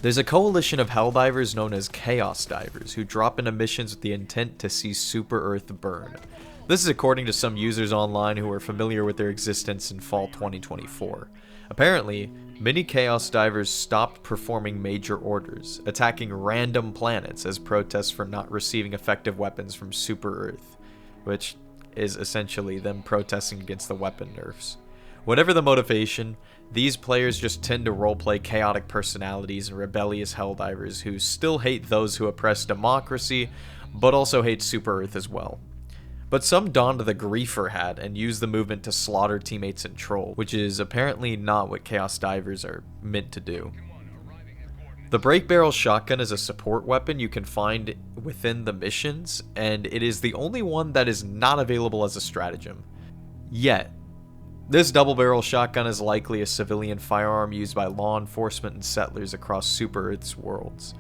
There's a coalition of Helldivers known as Chaos Divers who drop into missions with the intent to see Super Earth burn. This is according to some users online who are familiar with their existence in fall 2024. Apparently, many Chaos Divers stopped performing major orders, attacking random planets as protests for not receiving effective weapons from Super Earth, which is essentially them protesting against the weapon nerfs. Whatever the motivation, these players just tend to roleplay chaotic personalities and rebellious Helldivers who still hate those who oppress democracy, but also hate Super Earth as well. But some donned the griefer hat and used the movement to slaughter teammates and troll, which is apparently not what Chaos Divers are meant to do. The break barrel shotgun is a support weapon you can find within the missions, and it is the only one that is not available as a stratagem. Yet, this double barrel shotgun is likely a civilian firearm used by law enforcement and settlers across Super Earth's worlds.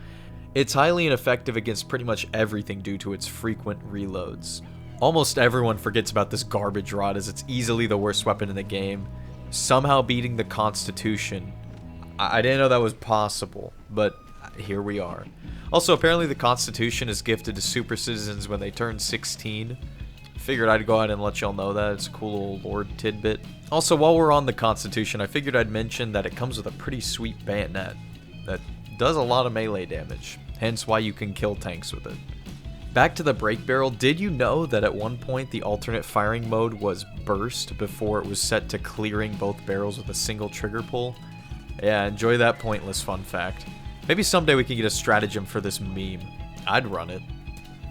It's highly ineffective against pretty much everything due to its frequent reloads. Almost everyone forgets about this garbage rod as it's easily the worst weapon in the game, somehow beating the Constitution. I didn't know that was possible, but here we are. Also, apparently the Constitution is gifted to super citizens when they turn 16. Figured I'd go ahead and let y'all know that. It's a cool little lore tidbit. Also, while we're on the Constitution, I figured I'd mention that it comes with a pretty sweet bayonet that does a lot of melee damage, hence why you can kill tanks with it. Back to the break barrel, did you know that at one point the alternate firing mode was burst before it was set to clearing both barrels with a single trigger pull? Yeah, enjoy that pointless fun fact. Maybe someday we can get a stratagem for this meme. I'd run it.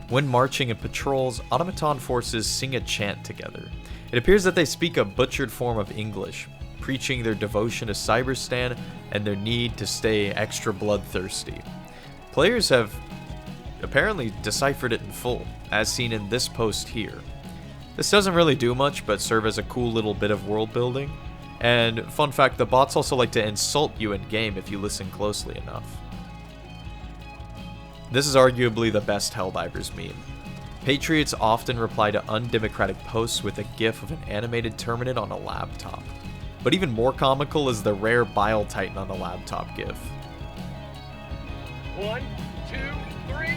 When marching in patrols, automaton forces sing a chant together. It appears that they speak a butchered form of English, preaching their devotion to Cyberstan and their need to stay extra bloodthirsty. Players have apparently deciphered it in full, as seen in this post here. This doesn't really do much but serve as a cool little bit of world building. And fun fact, the bots also like to insult you in game if you listen closely enough. This is arguably the best Helldivers meme. Patriots often reply to undemocratic posts with a gif of an animated Terminate on a laptop. But even more comical is the rare Bile Titan on a laptop gif.
1, 2, 3.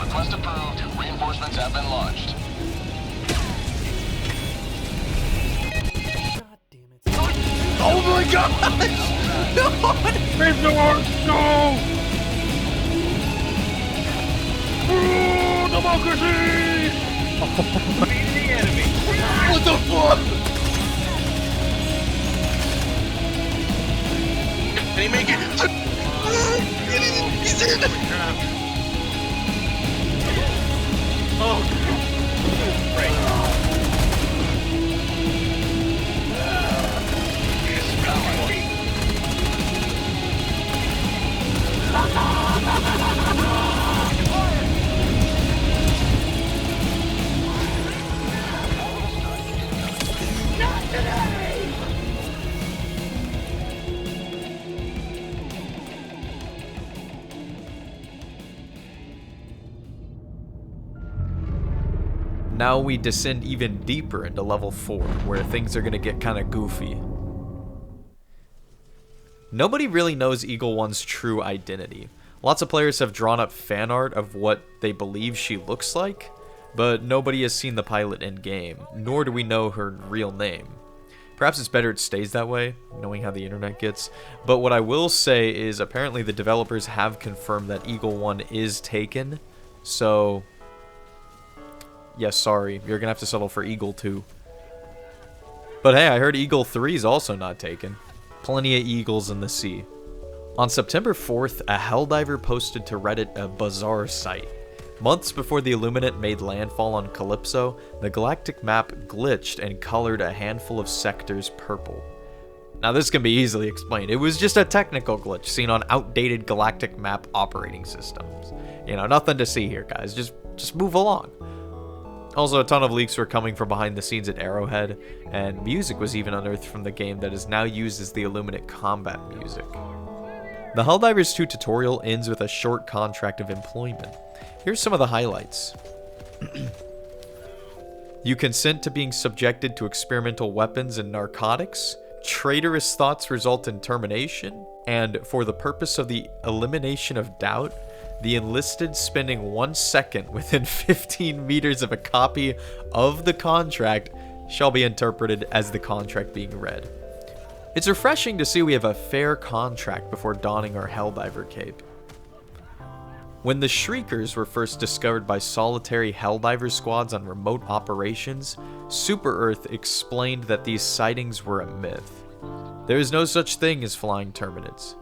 Request approved. Reinforcements have been launched.
Oh my god! No! Resort! No! Democracy! Beat the enemy! What the fuck?
Can he make it? He's in!
Oh! Right.
Now we descend even deeper into level 4, where things are gonna get kinda goofy. Nobody really knows Eagle One's true identity. Lots of players have drawn up fan art of what they believe she looks like, but nobody has seen the pilot in-game, nor do we know her real name. Perhaps it's better it stays that way, knowing how the internet gets, but what I will say is apparently the developers have confirmed that Eagle One is taken, so yes, sorry, you're gonna have to settle for Eagle 2. But hey, I heard Eagle 3 is also not taken. Plenty of eagles in the sea. On September 4th, a Helldiver posted to Reddit a bizarre sight. Months before the Illuminate made landfall on Calypso, the galactic map glitched and colored a handful of sectors purple. Now this can be easily explained. It was just a technical glitch seen on outdated galactic map operating systems. You know, nothing to see here, guys. Just move along. Also, a ton of leaks were coming from behind the scenes at Arrowhead, and music was even unearthed from the game that is now used as the Illuminate combat music. The Helldivers 2 tutorial ends with a short contract of employment. Here's some of the highlights. You consent to being subjected to experimental weapons and narcotics. Traitorous thoughts result in termination. And for the purpose of the elimination of doubt, the enlisted spending 1 second within 15 meters of a copy of the contract shall be interpreted as the contract being read. It's refreshing to see we have a fair contract before donning our Helldiver cape. When the Shriekers were first discovered by solitary Helldiver squads on remote operations, Super Earth explained that these sightings were a myth. There is no such thing as flying Terminates.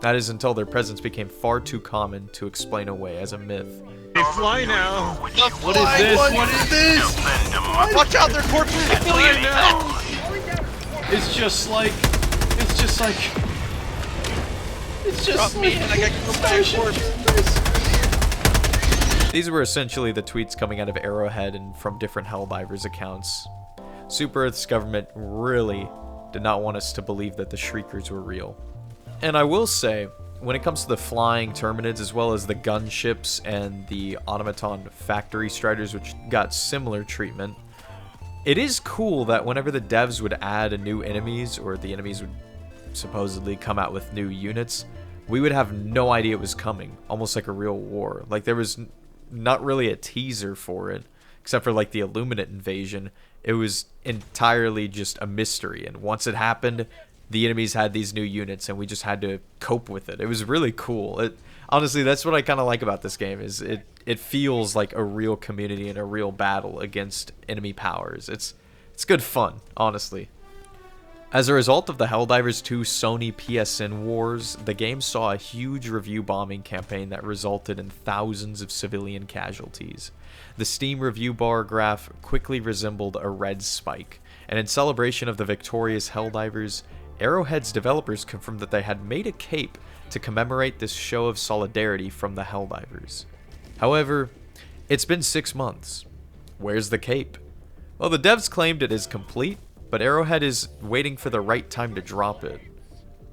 That is until their presence became far too common to explain away as a myth.
He fly now.
What is this? What is this? Watch out, they're corpses!
Fly now.
It's just like
Drop me and I got killed by a corpse.
These were essentially the tweets coming out of Arrowhead and from different Helldivers accounts. Super Earth's government really did not want us to believe that the Shriekers were real. And I will say, when it comes to the flying Terminids as well as the gunships and the automaton factory striders, which got similar treatment, it is cool that whenever the devs would add new enemies, or the enemies would supposedly come out with new units, we would have no idea it was coming, almost like a real war. Like, there was not really a teaser for it, except for like the Illuminate invasion. It was entirely just a mystery, and once it happened, the enemies had these new units, and we just had to cope with it. It was really cool. Honestly, that's what I kind of like about this game, is it feels like a real community and a real battle against enemy powers. It's good fun, honestly. As a result of the Helldivers 2 Sony PSN wars, the game saw a huge review bombing campaign that resulted in thousands of civilian casualties. The Steam review bar graph quickly resembled a red spike, and in celebration of the victorious Helldivers, Arrowhead's developers confirmed that they had made a cape to commemorate this show of solidarity from the Helldivers. However, it's been 6 months. Where's the cape? Well, the devs claimed it is complete, but Arrowhead is waiting for the right time to drop it.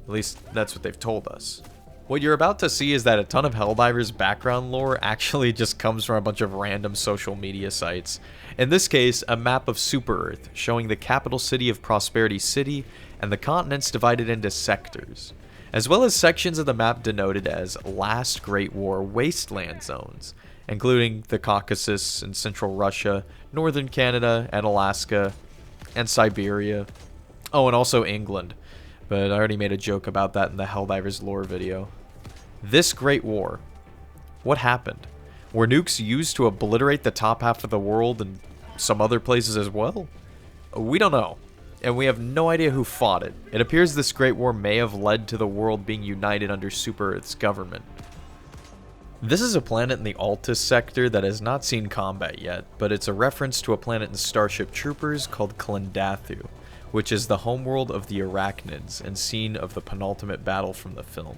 At least, that's what they've told us. What you're about to see is that a ton of Helldivers background lore actually just comes from a bunch of random social media sites. In this case, a map of Super Earth, showing the capital city of Prosperity City and the continents divided into sectors, as well as sections of the map denoted as Last Great War Wasteland Zones, including the Caucasus and Central Russia, Northern Canada and Alaska, and Siberia. Oh, and also England, but I already made a joke about that in the Helldivers lore video. This Great War, what happened? Were nukes used to obliterate the top half of the world and some other places as well? We don't know, and we have no idea who fought it. It appears this Great War may have led to the world being united under Super Earth's government. This is a planet in the Altus sector that has not seen combat yet, but it's a reference to a planet in Starship Troopers called Klendathu, which is the homeworld of the Arachnids and scene of the penultimate battle from the film.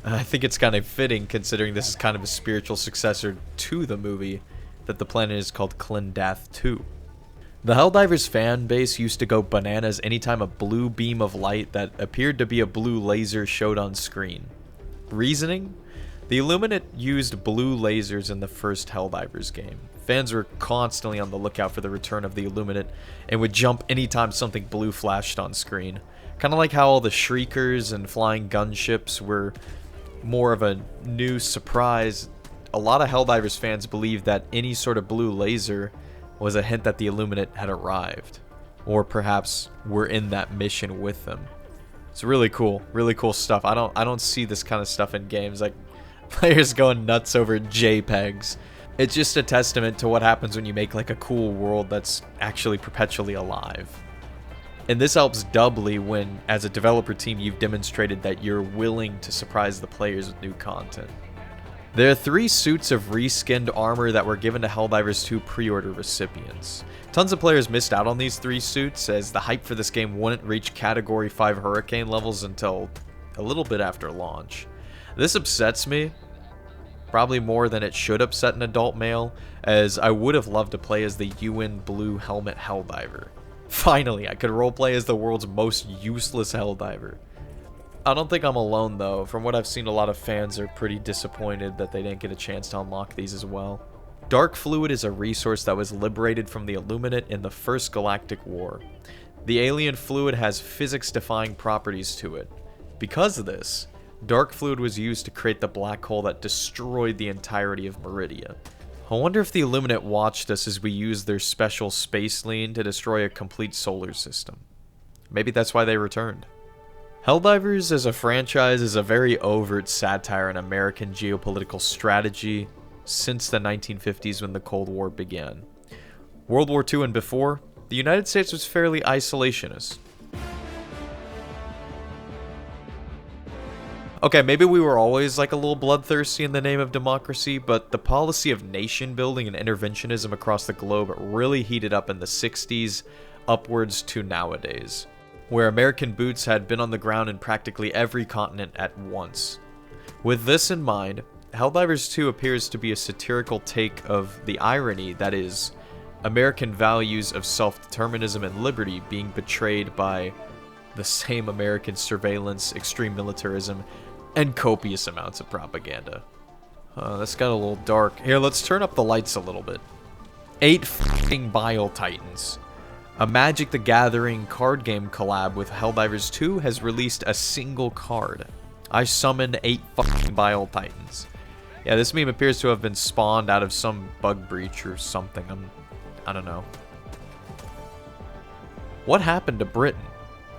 I think it's kind of fitting, considering this is kind of a spiritual successor to the movie, that the planet is called Klendath 2. The Helldivers fan base used to go bananas anytime a blue beam of light that appeared to be a blue laser showed on screen. Reasoning? The Illuminate used blue lasers in the first Helldivers game. Fans were constantly on the lookout for the return of the Illuminate and would jump anytime something blue flashed on screen. Kind of like how all the Shriekers and flying gunships were more of a new surprise. A lot of Helldivers fans believed that any sort of blue laser was a hint that the Illuminate had arrived, or perhaps were in that mission with them. It's really cool stuff. I don't see this kind of stuff in games, like players going nuts over JPEGs. It's just a testament to what happens when you make like a cool world that's actually perpetually alive. And this helps doubly when, as a developer team, you've demonstrated that you're willing to surprise the players with new content. There are 3 suits of reskinned armor that were given to Helldivers 2 pre-order recipients. Tons of players missed out on these 3 suits, as the hype for this game wouldn't reach Category 5 Hurricane levels until a little bit after launch. This upsets me, probably more than it should upset an adult male, as I would have loved to play as the UN Blue Helmet Helldiver. Finally, I could roleplay as the world's most useless Helldiver. I don't think I'm alone though. From what I've seen, a lot of fans are pretty disappointed that they didn't get a chance to unlock these as well. Dark Fluid is a resource that was liberated from the Illuminate in the First Galactic War. The alien fluid has physics-defying properties to it. Because of this, Dark Fluid was used to create the black hole that destroyed the entirety of Meridia. I wonder if the Illuminate watched us as we used their special space lean to destroy a complete solar system. Maybe that's why they returned. Helldivers as a franchise is a very overt satire on American geopolitical strategy since the 1950s when the Cold War began. World War II and before, the United States was fairly isolationist. Okay, maybe we were always like a little bloodthirsty in the name of democracy, but the policy of nation building and interventionism across the globe really heated up in the 60s upwards to nowadays, where American boots had been on the ground in practically every continent at once. With this in mind, Helldivers 2 appears to be a satirical take of the irony that is, American values of self-determinism and liberty being betrayed by the same American surveillance, extreme militarism, and copious amounts of propaganda. That's got a little dark. Here, let's turn up the lights a little bit. 8 f***ing Bile Titans. A Magic the Gathering card game collab with Helldivers 2 has released a single card. I summon 8 f***ing Bile Titans. Yeah, this meme appears to have been spawned out of some bug breach or something. I don't know. What happened to Britain?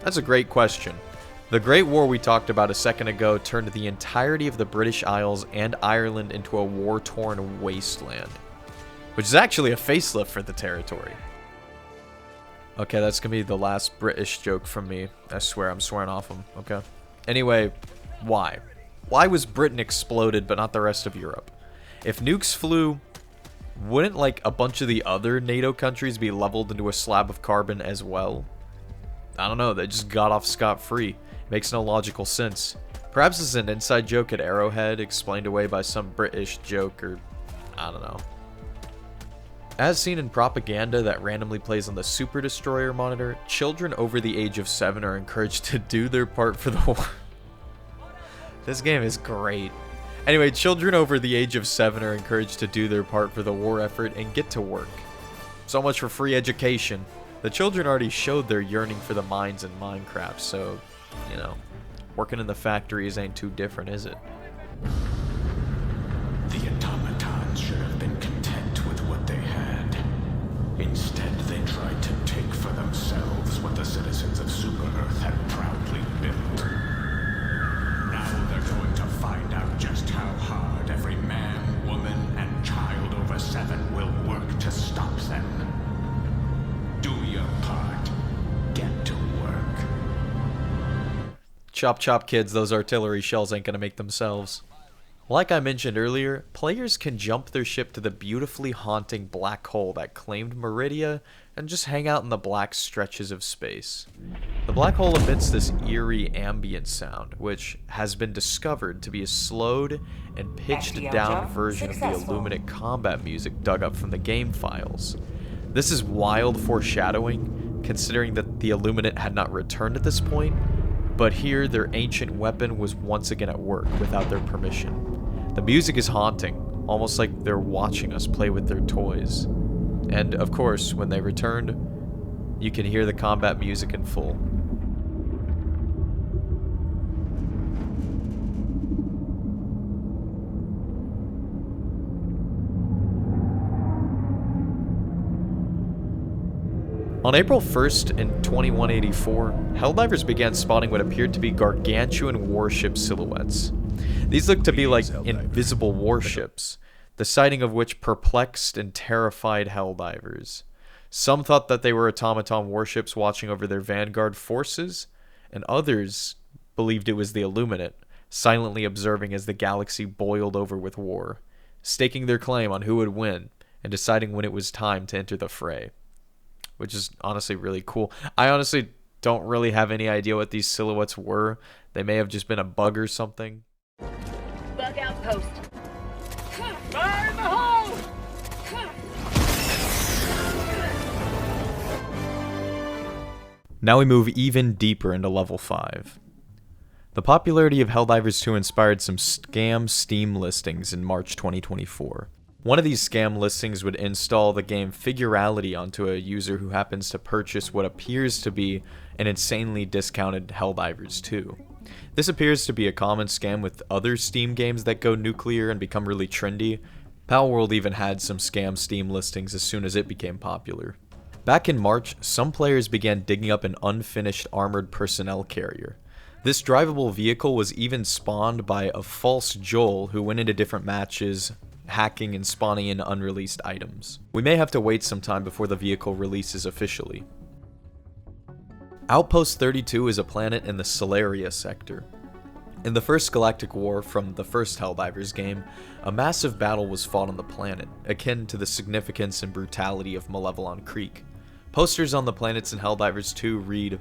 That's a great question. The Great War we talked about a second ago turned the entirety of the British Isles and Ireland into a war-torn wasteland, which is actually a facelift for the territory. Okay, that's gonna be the last British joke from me. I swear, I'm swearing off them, okay? Anyway, why? Why was Britain exploded but not the rest of Europe? If nukes flew, wouldn't like a bunch of the other NATO countries be leveled into a slab of carbon as well? I don't know, they just got off scot-free. Makes no logical sense. Perhaps it's an inside joke at Arrowhead, explained away by some British joke, or I don't know. As seen in propaganda that randomly plays on the Super Destroyer monitor, children over the age of 7 are encouraged to do their part for the war. This game is great. Anyway, children over the age of 7 are encouraged to do their part for the war effort and get to work. So much for free education. The children already showed their yearning for the mines in Minecraft, so, you know, working in the factories ain't too different, is it?
The automatons should have been content with what they had. Instead, they tried to take for themselves what the citizens of Super Earth had proudly built. Now they're going to find out just how hard every man, woman, and child over 7 will work to stop them. Do your part. Get to work.
Chop chop kids, those artillery shells ain't gonna make themselves. Like I mentioned earlier, players can jump their ship to the beautifully haunting black hole that claimed Meridia and just hang out in the black stretches of space. The black hole emits this eerie ambient sound, which has been discovered to be a slowed and pitched down version of the Illuminate combat music dug up from the game files. This is wild foreshadowing, considering that the Illuminate had not returned at this point, but here their ancient weapon was once again at work without their permission. The music is haunting, almost like they're watching us play with their toys. And of course, when they returned, you can hear the combat music in full. On April 1st in 2184, Helldivers began spotting what appeared to be gargantuan warship silhouettes. These looked to be like invisible warships, the sighting of which perplexed and terrified Helldivers. Some thought that they were automaton warships watching over their vanguard forces, and others believed it was the Illuminate, silently observing as the galaxy boiled over with war, staking their claim on who would win, and deciding when it was time to enter the fray. Which is honestly really cool. I honestly don't really have any idea what these silhouettes were. They may have just been a bug or something.
Bug outpost. Fire in the hole!
Now we move even deeper into level 5. The popularity of Helldivers 2 inspired some scam Steam listings in March 2024. One of these scam listings would install the game Figurality onto a user who happens to purchase what appears to be an insanely discounted Helldivers 2. This appears to be a common scam with other Steam games that go nuclear and become really trendy. Palworld even had some scam Steam listings as soon as it became popular. Back in March, some players began digging up an unfinished armored personnel carrier. This drivable vehicle was even spawned by a false Joel who went into different matches, hacking and spawning in unreleased items. We may have to wait some time before the vehicle releases officially. Outpost 32 is a planet in the Solaria sector. In the first galactic war from the first Helldivers game, a massive battle was fought on the planet, akin to the significance and brutality of Malevelon Creek. Posters on the planets in Helldivers 2 read,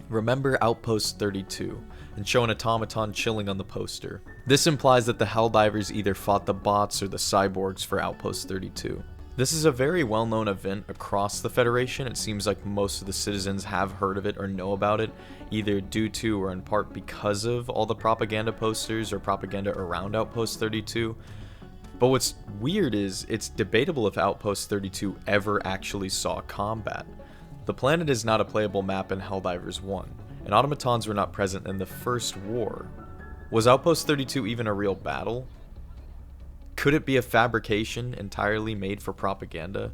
"Remember Outpost 32," and show an automaton chilling on the poster. This implies that the Helldivers either fought the bots or the cyborgs for Outpost 32. This is a very well-known event across the Federation. It seems like most of the citizens have heard of it or know about it, either due to or in part because of all the propaganda posters or propaganda around Outpost 32. But what's weird is it's debatable if Outpost 32 ever actually saw combat. The planet is not a playable map in Helldivers 1, and automatons were not present in the first war. Was Outpost 32 even a real battle? Could it be a fabrication entirely made for propaganda?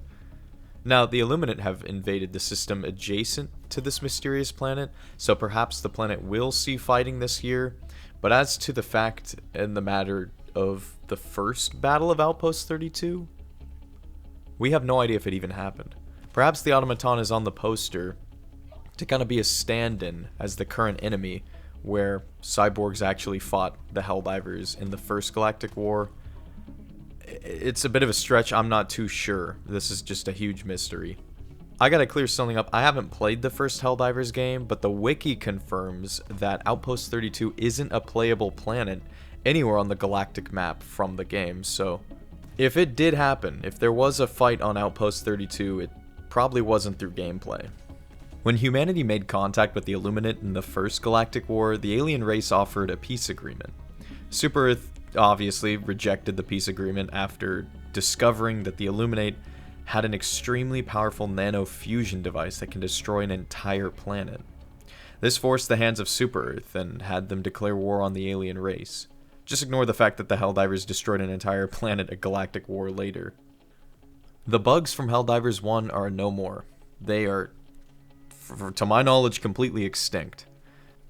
Now, the Illuminate have invaded the system adjacent to this mysterious planet, so perhaps the planet will see fighting this year, but as to the fact and the matter of the first battle of Outpost 32, we have no idea if it even happened. Perhaps the automaton is on the poster to kind of be a stand-in as the current enemy, where cyborgs actually fought the Helldivers in the first Galactic War. It's a bit of a stretch, I'm not too sure. This is just a huge mystery. I gotta clear something up. I haven't played the first Helldivers game, but the wiki confirms that Outpost 32 isn't a playable planet anywhere on the galactic map from the game, so if it did happen, if there was a fight on Outpost 32, it probably wasn't through gameplay. When humanity made contact with the Illuminate in the first Galactic War, the alien race offered a peace agreement. Super Earth obviously rejected the peace agreement after discovering that the Illuminate had an extremely powerful nano-fusion device that can destroy an entire planet. This forced the hands of Super Earth and had them declare war on the alien race. Just ignore the fact that the Helldivers destroyed an entire planet a galactic war later. The bugs from Helldivers 1 are no more. They are, to my knowledge, completely extinct.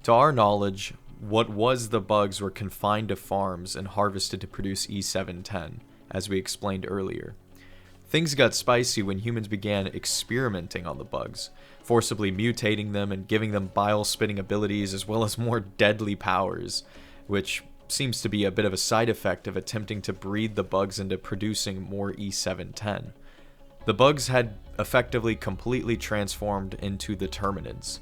To our knowledge, what was the bugs were confined to farms and harvested to produce E710, as we explained earlier. Things got spicy when humans began experimenting on the bugs, forcibly mutating them and giving them bile-spitting abilities as well as more deadly powers, which seems to be a bit of a side effect of attempting to breed the bugs into producing more E710. The bugs had effectively completely transformed into the Terminids.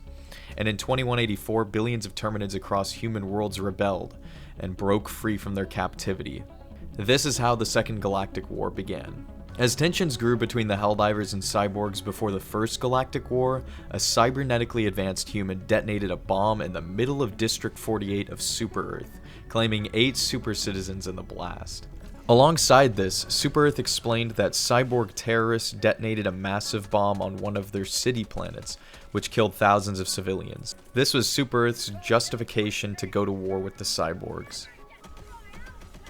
And in 2184, billions of Terminids across human worlds rebelled and broke free from their captivity. This is how the Second Galactic War began. As tensions grew between the Helldivers and cyborgs before the First Galactic War, a cybernetically advanced human detonated a bomb in the middle of District 48 of Super Earth, claiming 8 super citizens in the blast. Alongside this, Super Earth explained that cyborg terrorists detonated a massive bomb on one of their city planets, which killed thousands of civilians. This was Super Earth's justification to go to war with the cyborgs.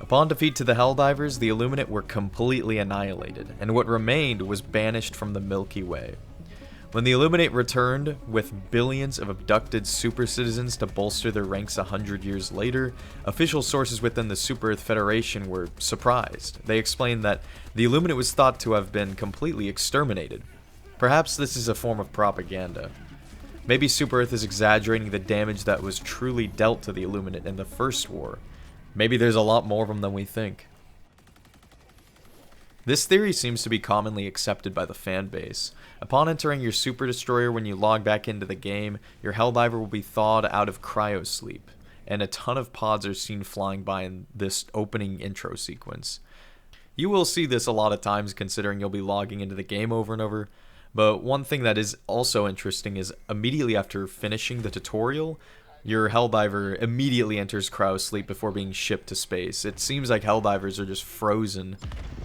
Upon defeat to the Helldivers, the Illuminate were completely annihilated, and what remained was banished from the Milky Way. When the Illuminate returned with billions of abducted super citizens to bolster their ranks 100 years later, official sources within the Super Earth Federation were surprised. They explained that the Illuminate was thought to have been completely exterminated. Perhaps this is a form of propaganda. Maybe Super Earth is exaggerating the damage that was truly dealt to the Illuminate in the first war. Maybe there's a lot more of them than we think. This theory seems to be commonly accepted by the fanbase. Upon entering your Super Destroyer when you log back into the game, your Helldiver will be thawed out of cryosleep, and a ton of pods are seen flying by in this opening intro sequence. You will see this a lot of times considering you'll be logging into the game over and over, but one thing that is also interesting is immediately after finishing the tutorial, your Helldiver immediately enters cryosleep before being shipped to space. It seems like Helldivers are just frozen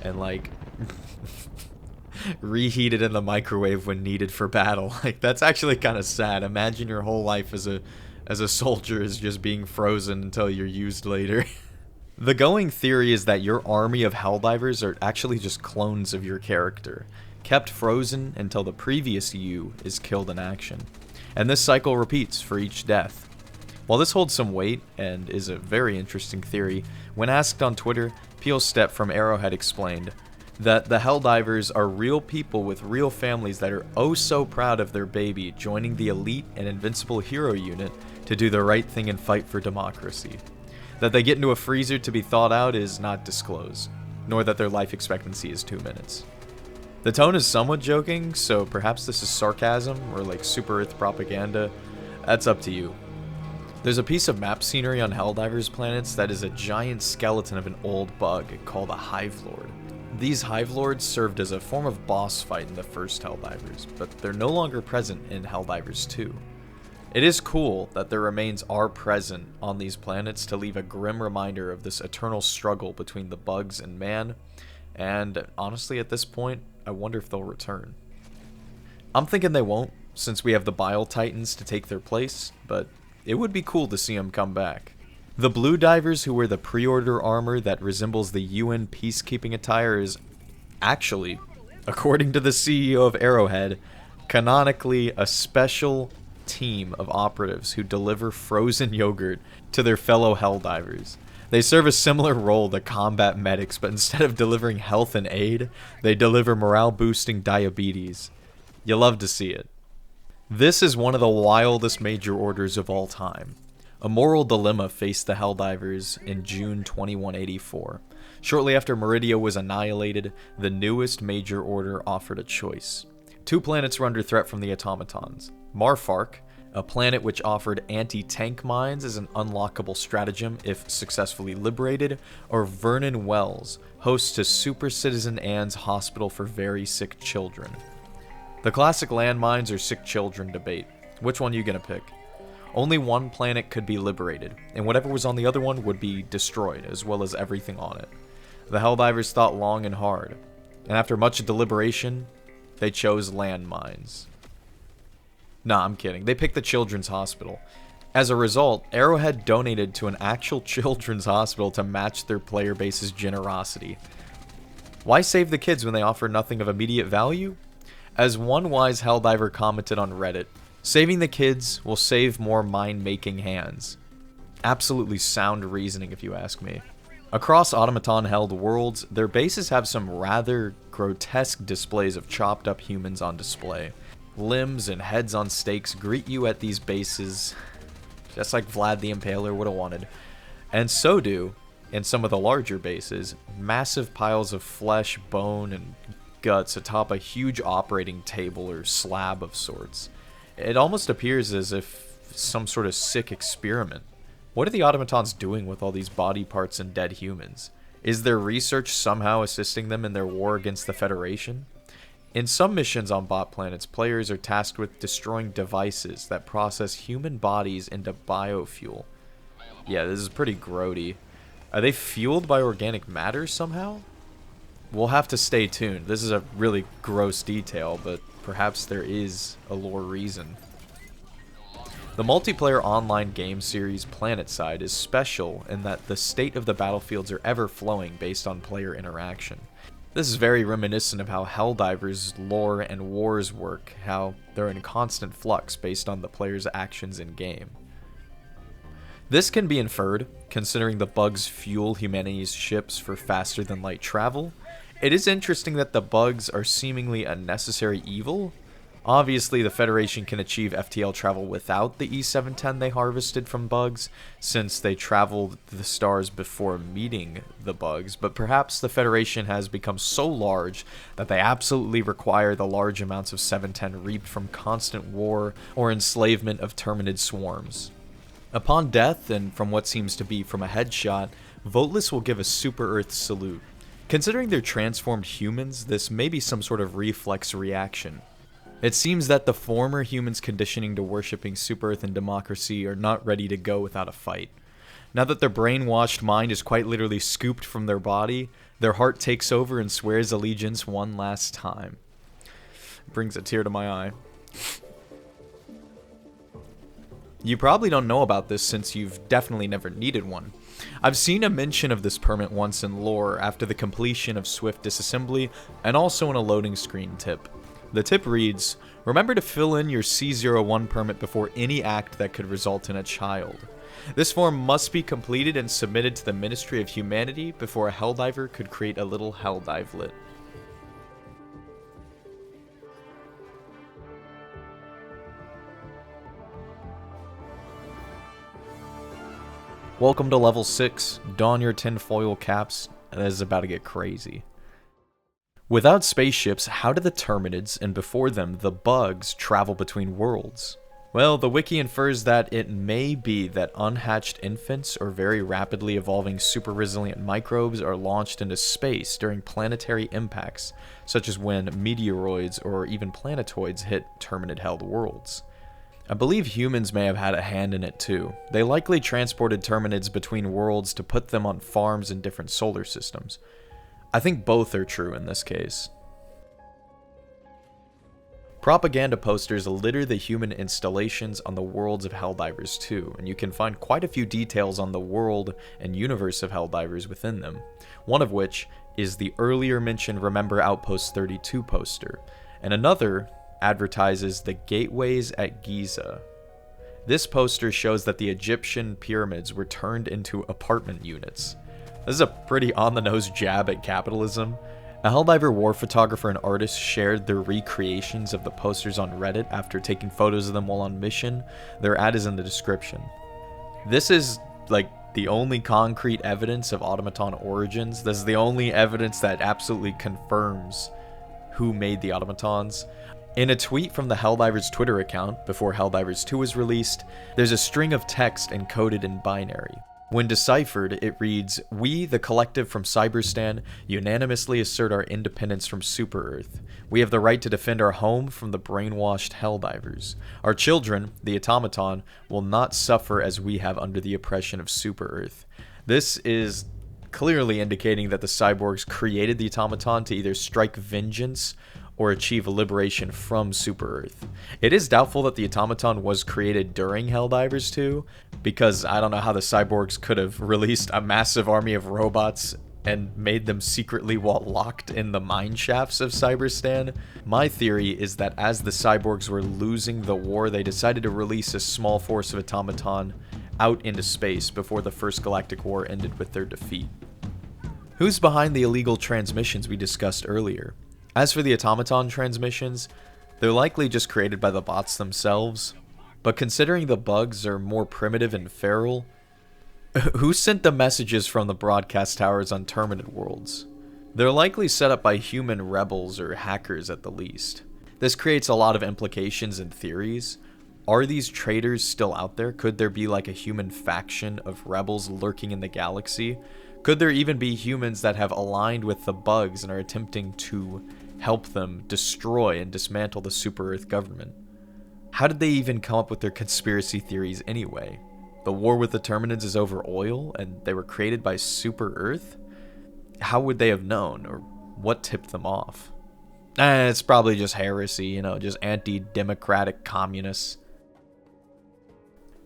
and like reheated in the microwave when needed for battle. Like, that's actually kind of sad. Imagine your whole life as a soldier is just being frozen until you're used later. The going theory is that your army of Helldivers are actually just clones of your character, kept frozen until the previous you is killed in action. And this cycle repeats for each death. While this holds some weight and is a very interesting theory, when asked on Twitter, Peel Step from Arrowhead explained that the Helldivers are real people with real families that are oh so proud of their baby joining the elite and invincible hero unit to do the right thing and fight for democracy. That they get into a freezer to be thawed out is not disclosed, nor that their life expectancy is 2 minutes. The tone is somewhat joking, so perhaps this is sarcasm or like Super Earth propaganda. That's up to you. There's a piece of map scenery on Helldivers planets that is a giant skeleton of an old bug called a Hive Lord. These Hive Lords served as a form of boss fight in the first Helldivers, but they're no longer present in Helldivers 2. It is cool that their remains are present on these planets to leave a grim reminder of this eternal struggle between the bugs and man, and honestly at this point, I wonder if they'll return. I'm thinking they won't, since we have the Bile Titans to take their place, but it would be cool to see them come back. The blue divers who wear the pre-order armor that resembles the UN peacekeeping attire is actually, according to the CEO of Arrowhead, canonically a special team of operatives who deliver frozen yogurt to their fellow Helldivers. They serve a similar role to combat medics, but instead of delivering health and aid, they deliver morale-boosting diabetes. You love to see it. This is one of the wildest major orders of all time. A moral dilemma faced the Helldivers in June 2184. Shortly after Meridia was annihilated, the newest major order offered a choice. 2 planets were under threat from the automatons. Marfark, a planet which offered anti-tank mines as an unlockable stratagem if successfully liberated, or Vernon Wells, host to Super Citizen Anne's Hospital for Very Sick Children. The classic landmines or sick children debate. Which one are you gonna pick? Only one planet could be liberated, and whatever was on the other one would be destroyed, as well as everything on it. The Helldivers thought long and hard, and after much deliberation, they chose landmines. Nah, I'm kidding. They picked the Children's Hospital. As a result, Arrowhead donated to an actual children's hospital to match their player base's generosity. Why save the kids when they offer nothing of immediate value? As one wise Helldiver commented on Reddit, saving the kids will save more mind-making hands. Absolutely sound reasoning if you ask me. Across automaton-held worlds, their bases have some rather grotesque displays of chopped up humans on display. Limbs and heads on stakes greet you at these bases, just like Vlad the Impaler would have wanted. And so do, in some of the larger bases, massive piles of flesh, bone, and guts atop a huge operating table or slab of sorts. It almost appears as if some sort of sick experiment. What are the automatons doing with all these body parts and dead humans? Is their research somehow assisting them in their war against the Federation? In some missions on bot planets, players are tasked with destroying devices that process human bodies into biofuel. Yeah, this is pretty grody. Are they fueled by organic matter somehow? We'll have to stay tuned. This is a really gross detail, but perhaps there is a lore reason. The multiplayer online game series PlanetSide is special in that the state of the battlefields are ever flowing based on player interaction. This is very reminiscent of how Helldivers' lore and wars work, how they're in constant flux based on the player's actions in-game. This can be inferred, considering the bugs fuel humanity's ships for faster-than-light travel. It is interesting that the bugs are seemingly a necessary evil. Obviously, the Federation can achieve FTL travel without the E710 they harvested from bugs, since they traveled the stars before meeting the bugs, but perhaps the Federation has become so large that they absolutely require the large amounts of 710 reaped from constant war or enslavement of terminid swarms. Upon death, and from what seems to be from a headshot, Voteless will give a Super Earth salute. Considering they're transformed humans, this may be some sort of reflex reaction. It seems that the former humans conditioning to worshipping Super Earth and democracy are not ready to go without a fight. Now that their brainwashed mind is quite literally scooped from their body, their heart takes over and swears allegiance one last time. Brings a tear to my eye. You probably don't know about this since you've definitely never needed one. I've seen a mention of this permit once in lore after the completion of Swift Disassembly, and also in a loading screen tip. The tip reads, remember to fill in your C01 permit before any act that could result in a child. This form must be completed and submitted to the Ministry of Humanity before a Helldiver could create a little Helldivelet. Welcome to level 6. Don your tinfoil caps. This is about to get crazy. Without spaceships, how do the Terminids, and before them, the bugs, travel between worlds? Well, the wiki infers that it may be that unhatched infants or very rapidly evolving super resilient microbes are launched into space during planetary impacts, such as when meteoroids or even planetoids hit Terminid-held worlds. I believe humans may have had a hand in it too. They likely transported Terminids between worlds to put them on farms in different solar systems. I think both are true in this case. Propaganda posters litter the human installations on the worlds of Helldivers 2, and you can find quite a few details on the world and universe of Helldivers within them, one of which is the earlier mentioned Remember Outpost 32 poster, and another advertises the gateways at Giza. This poster shows that the Egyptian pyramids were turned into apartment units. This is a pretty on-the-nose jab at capitalism. A Helldiver war photographer and artist shared their recreations of the posters on Reddit after taking photos of them while on mission. Their ad is in the description. This is like the only concrete evidence of automaton origins. This is the only evidence that absolutely confirms who made the automatons. In a tweet from the Helldivers Twitter account, before Helldivers 2 was released, there's a string of text encoded in binary. When deciphered, it reads, "We, the collective from Cyberstan, unanimously assert our independence from Super-Earth. We have the right to defend our home from the brainwashed Helldivers. Our children, the automaton, will not suffer as we have under the oppression of Super-Earth." This is clearly indicating that the cyborgs created the automaton to either strike vengeance or achieve liberation from Super-Earth. It is doubtful that the automaton was created during Helldivers 2, because I don't know how the cyborgs could have released a massive army of robots and made them secretly while locked in the mine shafts of Cyberstan. My theory is that as the cyborgs were losing the war, they decided to release a small force of automaton out into space before the First Galactic War ended with their defeat. Who's behind the illegal transmissions we discussed earlier? As for the automaton transmissions, they're likely just created by the bots themselves, but considering the bugs are more primitive and feral, who sent the messages from the broadcast towers on Terminid worlds? They're likely set up by human rebels or hackers at the least. This creates a lot of implications and theories. Are these traitors still out there? Could there be like a human faction of rebels lurking in the galaxy? Could there even be humans that have aligned with the bugs and are attempting to help them destroy and dismantle the Super-Earth government? How did they even come up with their conspiracy theories anyway? The war with the Terminids is over oil, and they were created by Super-Earth? How would they have known, or what tipped them off? It's probably just heresy, you know, just anti-democratic communists.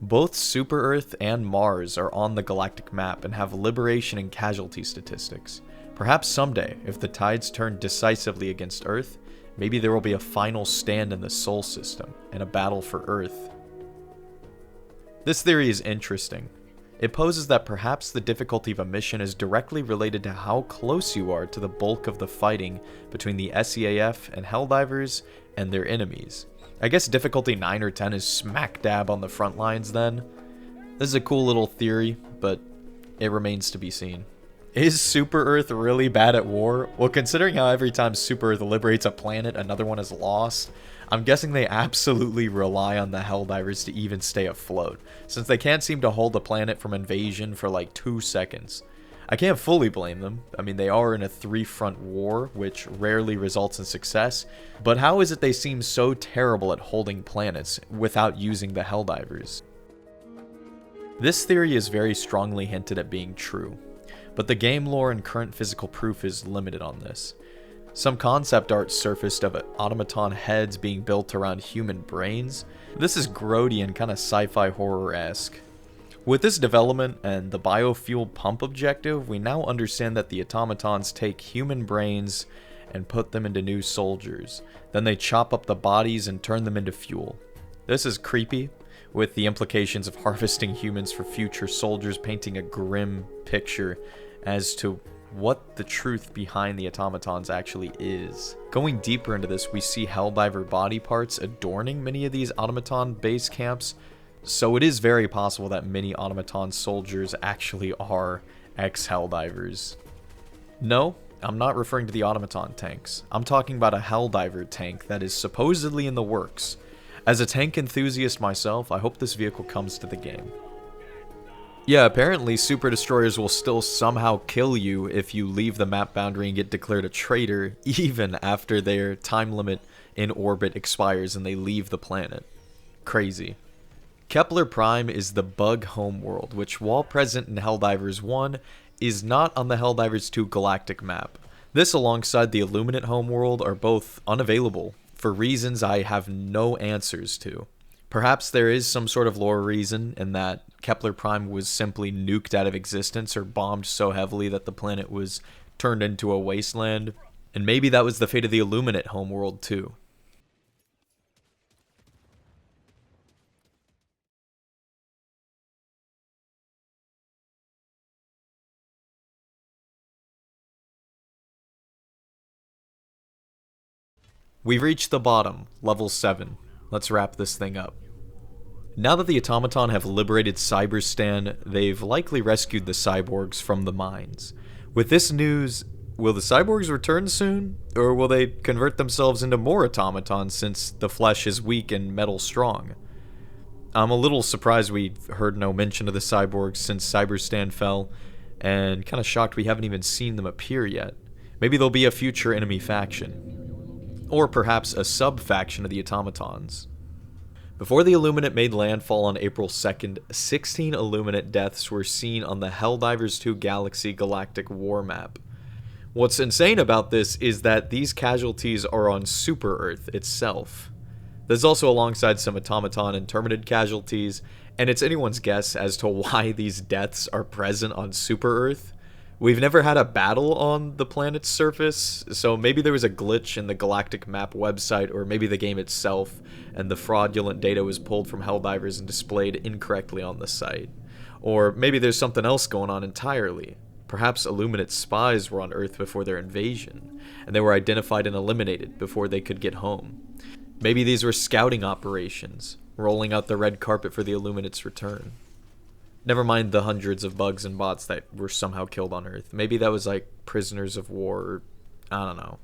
Both Super-Earth and Mars are on the galactic map and have liberation and casualty statistics. Perhaps someday, if the tides turn decisively against Earth, maybe there will be a final stand in the Sol system, and a battle for Earth. This theory is interesting. It poses that perhaps the difficulty of a mission is directly related to how close you are to the bulk of the fighting between the SEAF and Helldivers and their enemies. I guess difficulty 9 or 10 is smack dab on the front lines then. This is a cool little theory, but it remains to be seen. Is Super-Earth really bad at war? Well, considering how every time Super-Earth liberates a planet, another one is lost, I'm guessing they absolutely rely on the Helldivers to even stay afloat, since they can't seem to hold a planet from invasion for like 2 seconds. I can't fully blame them. I mean, they are in a 3-front war, which rarely results in success, but how is it they seem so terrible at holding planets without using the Helldivers? This theory is very strongly hinted at being true, but the game lore and current physical proof is limited on this. Some concept art surfaced of automaton heads being built around human brains. This is grody and kind of sci-fi horror-esque. With this development and the biofuel pump objective, we now understand that the automatons take human brains and put them into new soldiers. Then they chop up the bodies and turn them into fuel. This is creepy, with the implications of harvesting humans for future soldiers painting a grim picture as to what the truth behind the automatons actually is. Going deeper into this, we see Helldiver body parts adorning many of these automaton base camps, so it is very possible that many automaton soldiers actually are ex-Helldivers. No, I'm not referring to the automaton tanks. I'm talking about a Helldiver tank that is supposedly in the works. As a tank enthusiast myself, I hope this vehicle comes to the game. Yeah, apparently super destroyers will still somehow kill you if you leave the map boundary and get declared a traitor, even after their time limit in orbit expires and they leave the planet. Crazy. Kepler Prime is the bug homeworld, which while present in Helldivers 1, is not on the Helldivers 2 galactic map. This alongside the Illuminate homeworld are both unavailable, for reasons I have no answers to. Perhaps there is some sort of lore reason in that Kepler Prime was simply nuked out of existence or bombed so heavily that the planet was turned into a wasteland, and maybe that was the fate of the Illuminate homeworld too. We've reached the bottom, level 7. Let's wrap this thing up. Now that the automaton have liberated Cyberstan, they've likely rescued the cyborgs from the mines. With this news, will the cyborgs return soon? Or will they convert themselves into more automatons since the flesh is weak and metal strong? I'm a little surprised we heard no mention of the cyborgs since Cyberstan fell, and kind of shocked we haven't even seen them appear yet. Maybe they'll be a future enemy faction. Or perhaps a sub-faction of the automatons. Before the Illuminate made landfall on April 2nd, 16 Illuminate deaths were seen on the Helldivers 2 Galaxy Galactic War map. What's insane about this is that these casualties are on Super Earth itself. There's also alongside some automaton and Terminid casualties, and it's anyone's guess as to why these deaths are present on Super Earth. We've never had a battle on the planet's surface, so maybe there was a glitch in the Galactic Map website, or maybe the game itself, and the fraudulent data was pulled from Helldivers and displayed incorrectly on the site. Or maybe there's something else going on entirely. Perhaps Illuminate spies were on Earth before their invasion, and they were identified and eliminated before they could get home. Maybe these were scouting operations, rolling out the red carpet for the Illuminate's return. Never mind the hundreds of bugs and bots that were somehow killed on Earth. Maybe that was like prisoners of war, or I don't know.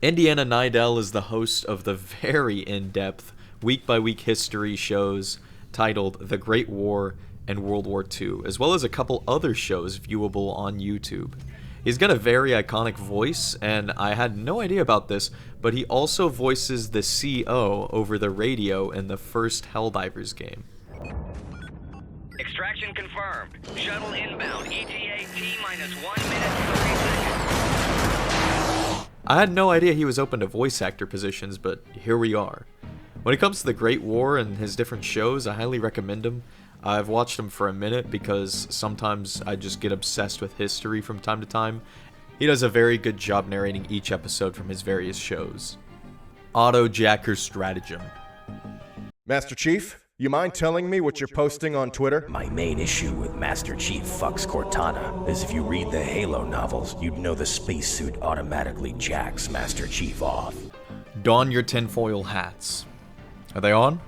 Indiana Nidell is the host of the very in-depth, week-by-week history shows titled The Great War and World War II, as well as a couple other shows viewable on YouTube. He's got a very iconic voice, and I had no idea about this, but he also voices the CO over the radio in the first Helldivers game.
Extraction confirmed. Shuttle inbound. ETA T-minus 1 minute 30 seconds.
I had no idea he was open to voice actor positions, but here we are. When it comes to the Great War and his different shows, I highly recommend him. I've watched him for a minute because sometimes I just get obsessed with history from time to time. He does a very good job narrating each episode from his various shows. Autojacker Stratagem.
Master Chief, you mind telling me what you're posting on Twitter?
My main issue with Master Chief fucks Cortana is if you read the Halo novels, you'd know the spacesuit automatically jacks Master Chief off.
Don your tinfoil hats. Are they on?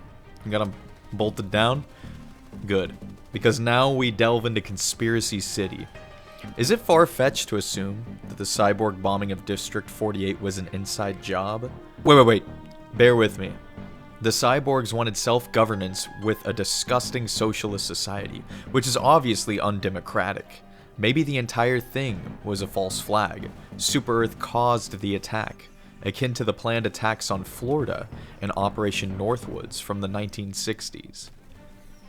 You got them bolted down? Good. Because now we delve into Conspiracy City. Is it far-fetched to assume that the cyborg bombing of District 48 was an inside job? Wait. Bear with me. The cyborgs wanted self-governance with a disgusting socialist society, which is obviously undemocratic. Maybe the entire thing was a false flag. Super Earth caused the attack, akin to the planned attacks on Florida and Operation Northwoods from the 1960s.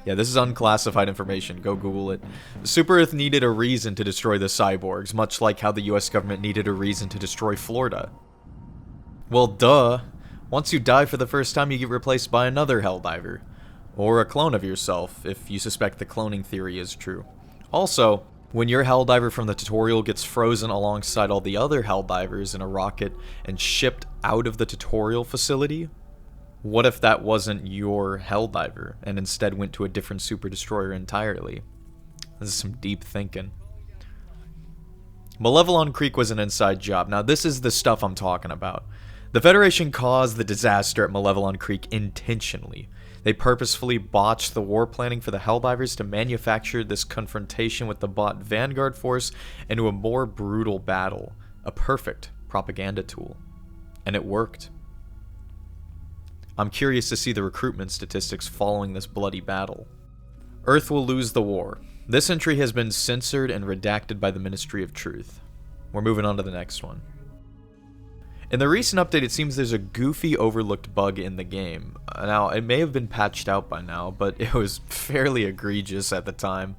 Yeah, this is unclassified information. Go Google it. Super Earth needed a reason to destroy the cyborgs, much like how the US government needed a reason to destroy Florida. Well, duh. Once you die for the first time, you get replaced by another Helldiver. Or a clone of yourself, if you suspect the cloning theory is true. Also, when your Helldiver from the tutorial gets frozen alongside all the other Helldivers in a rocket and shipped out of the tutorial facility, what if that wasn't your Helldiver and instead went to a different super destroyer entirely? This is some deep thinking. Malevelon Creek was an inside job. Now this is the stuff I'm talking about. The Federation caused the disaster at Malevelon Creek intentionally. They purposefully botched the war planning for the Helldivers to manufacture this confrontation with the bot Vanguard Force into a more brutal battle, a perfect propaganda tool. And it worked. I'm curious to see the recruitment statistics following this bloody battle. Earth will lose the war. This entry has been censored and redacted by the Ministry of Truth. We're moving on to the next one. In the recent update, it seems there's a goofy overlooked bug in the game. Now, it may have been patched out by now, but it was fairly egregious at the time.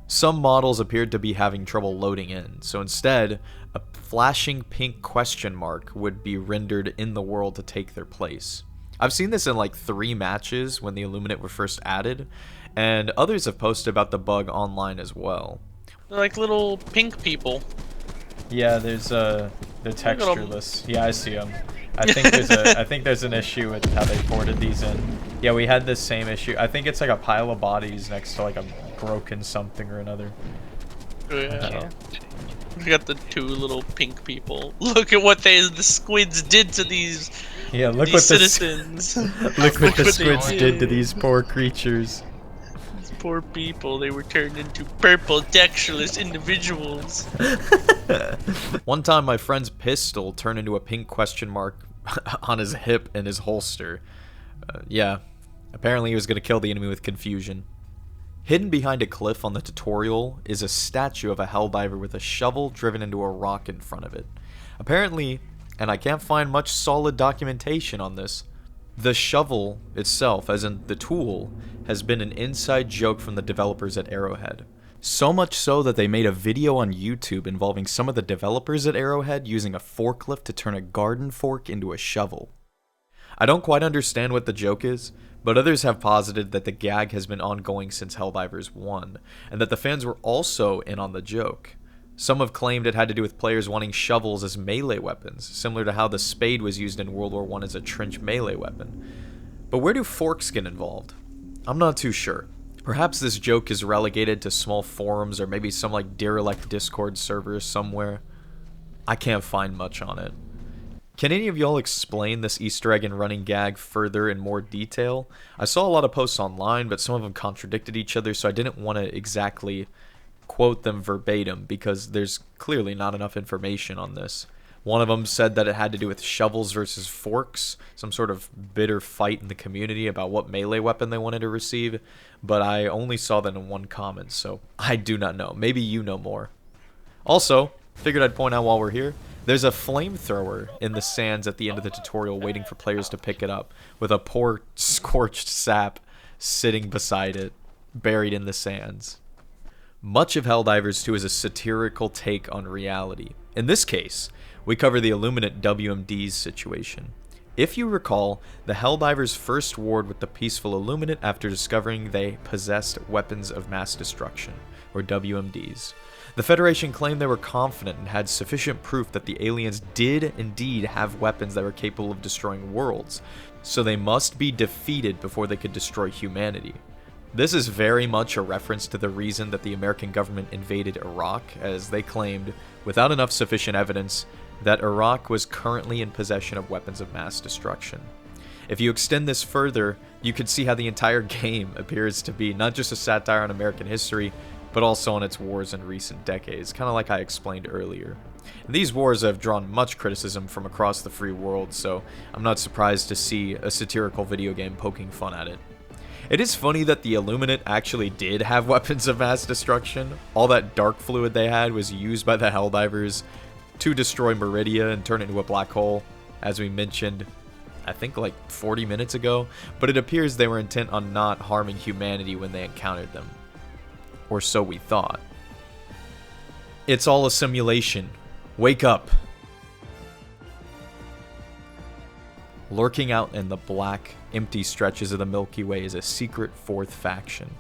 Some models appeared to be having trouble loading in, so instead, a flashing pink question mark would be rendered in the world to take their place. I've seen this in like 3 matches when the Illuminate were first added, and others have posted about the bug online as well.
They're like little pink people.
Yeah, there's they're textureless. Yeah, I see them. I think there's an issue with how they ported these in. Yeah, we had this same issue. I think it's like a pile of bodies next to like a broken something or another.
Oh, yeah. We got the 2 little pink people. Look at what the squids did to these.
Yeah, look
these
what
citizens.
Look what the squids did to these poor creatures.
These poor people, they were turned into purple, textureless individuals.
One time, my friend's pistol turned into a pink question mark on his hip in his holster. Yeah, apparently he was going to kill the enemy with confusion. Hidden behind a cliff on the tutorial is a statue of a Helldiver with a shovel driven into a rock in front of it. Apparently, and I can't find much solid documentation on this, the shovel itself, as in the tool, has been an inside joke from the developers at Arrowhead. So much so that they made a video on YouTube involving some of the developers at Arrowhead using a forklift to turn a garden fork into a shovel. I don't quite understand what the joke is, but others have posited that the gag has been ongoing since Helldivers 1, and that the fans were also in on the joke. Some have claimed it had to do with players wanting shovels as melee weapons, similar to how the spade was used in World War I as a trench melee weapon. But where do forks get involved? I'm not too sure. Perhaps this joke is relegated to small forums or maybe some like derelict Discord servers somewhere. I can't find much on it. Can any of y'all explain this Easter egg and running gag further in more detail? I saw a lot of posts online, but some of them contradicted each other, so I didn't want to exactly quote them verbatim because there's clearly not enough information on this. One of them said that it had to do with shovels versus forks, some sort of bitter fight in the community about what melee weapon they wanted to receive, but I only saw that in one comment, so I do not know. Maybe you know more. Also, figured I'd point out while we're here, there's a flamethrower in the sands at the end of the tutorial waiting for players to pick it up, with a poor scorched sap sitting beside it, buried in the sands. Much of Helldivers 2 is a satirical take on reality. In this case, we cover the Illuminate WMD's situation. If you recall, the Helldivers first warred with the peaceful Illuminate after discovering they possessed weapons of mass destruction, or WMDs. The Federation claimed they were confident and had sufficient proof that the aliens did indeed have weapons that were capable of destroying worlds, so they must be defeated before they could destroy humanity. This is very much a reference to the reason that the American government invaded Iraq, as they claimed, without enough sufficient evidence, that Iraq was currently in possession of weapons of mass destruction. If you extend this further, you can see how the entire game appears to be not just a satire on American history, but also on its wars in recent decades, kind of like I explained earlier. And these wars have drawn much criticism from across the free world, so I'm not surprised to see a satirical video game poking fun at it. It is funny that the Illuminate actually did have weapons of mass destruction. All that dark fluid they had was used by the Helldivers to destroy Meridia and turn it into a black hole, as we mentioned, I think like 40 minutes ago, but it appears they were intent on not harming humanity when they encountered them. Or so we thought. It's all a simulation. Wake up. Lurking out in the black, empty stretches of the Milky Way is a secret fourth faction.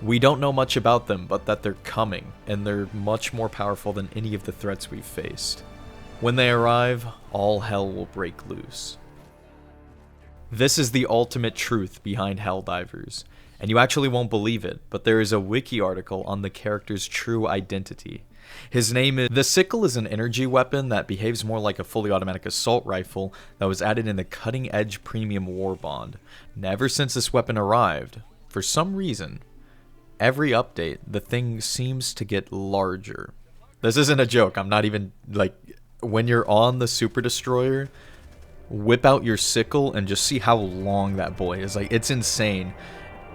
We don't know much about them, but that they're coming, and they're much more powerful than any of the threats we've faced. When they arrive, all hell will break loose. This is the ultimate truth behind Helldivers, and you actually won't believe it, but there is a wiki article on the character's true identity. His name is... The sickle is an energy weapon that behaves more like a fully automatic assault rifle that was added in the cutting-edge premium war bond. And ever since this weapon arrived, for some reason, every update, the thing seems to get larger. This isn't a joke. I'm not even, like, when you're on the Super Destroyer, whip out your sickle and just see how long that boy is. Like, it's insane.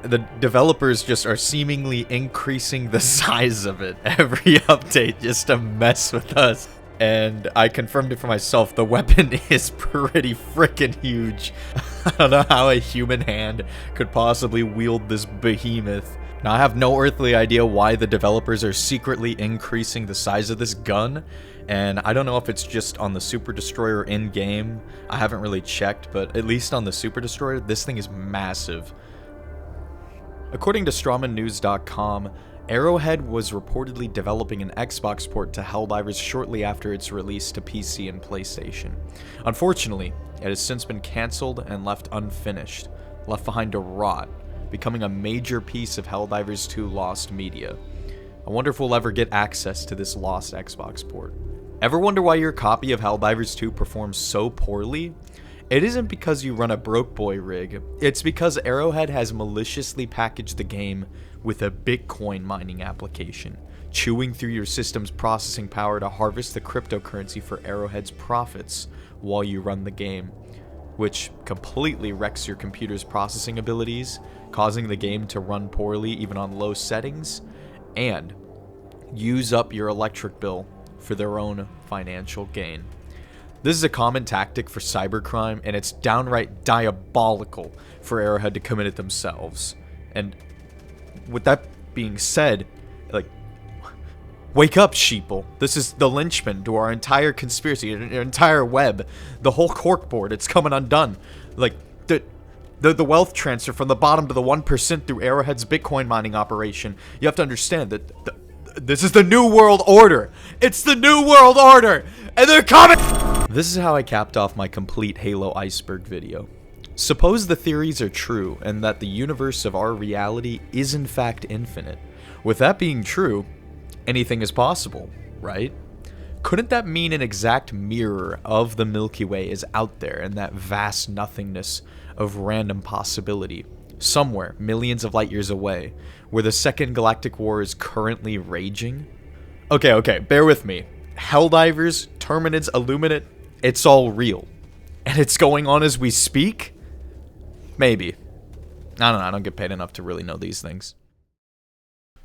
The developers just are seemingly increasing the size of it every update just to mess with us. And I confirmed it for myself. The weapon is pretty freaking huge. I don't know how a human hand could possibly wield this behemoth. Now, I have no earthly idea why the developers are secretly increasing the size of this gun. And I don't know if it's just on the Super Destroyer in-game. I haven't really checked, but at least on the Super Destroyer, this thing is massive. According to StrawmanNews.com, Arrowhead was reportedly developing an Xbox port to Helldivers shortly after its release to PC and PlayStation. Unfortunately, it has since been cancelled and left unfinished, left behind to rot, becoming a major piece of Helldivers 2 lost media. I wonder if we'll ever get access to this lost Xbox port. Ever wonder why your copy of Helldivers 2 performs so poorly? It isn't because you run a broke boy rig, it's because Arrowhead has maliciously packaged the game with a Bitcoin mining application, chewing through your system's processing power to harvest the cryptocurrency for Arrowhead's profits while you run the game, which completely wrecks your computer's processing abilities, causing the game to run poorly even on low settings, and use up your electric bill for their own financial gain. This is a common tactic for cybercrime, and it's downright diabolical for Arrowhead to commit it themselves. And with that being said, like, wake up, sheeple. This is the linchpin to our entire conspiracy, our entire web, the whole corkboard. It's coming undone. Like, the wealth transfer from the bottom to the 1% through Arrowhead's Bitcoin mining operation. You have to understand that this is the New World Order. It's the New World Order, and they're coming. This is how I capped off my complete Halo Iceberg video. Suppose the theories are true, and that the universe of our reality is in fact infinite. With that being true, anything is possible, right? Couldn't that mean an exact mirror of the Milky Way is out there in that vast nothingness of random possibility, somewhere millions of light years away, where the Second Galactic War is currently raging? Okay, bear with me. Helldivers, Terminids, Illuminate, it's all real. And it's going on as we speak? Maybe. I don't know, I don't get paid enough to really know these things.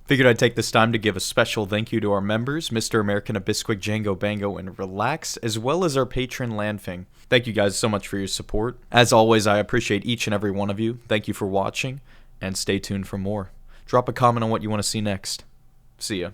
Figured I'd take this time to give a special thank you to our members, Mr. American, Abisquick, Django, Bango, and Relax, as well as our patron Landfing. Thank you guys so much for your support. As always, I appreciate each and every one of you. Thank you for watching, and stay tuned for more. Drop a comment on what you want to see next. See ya.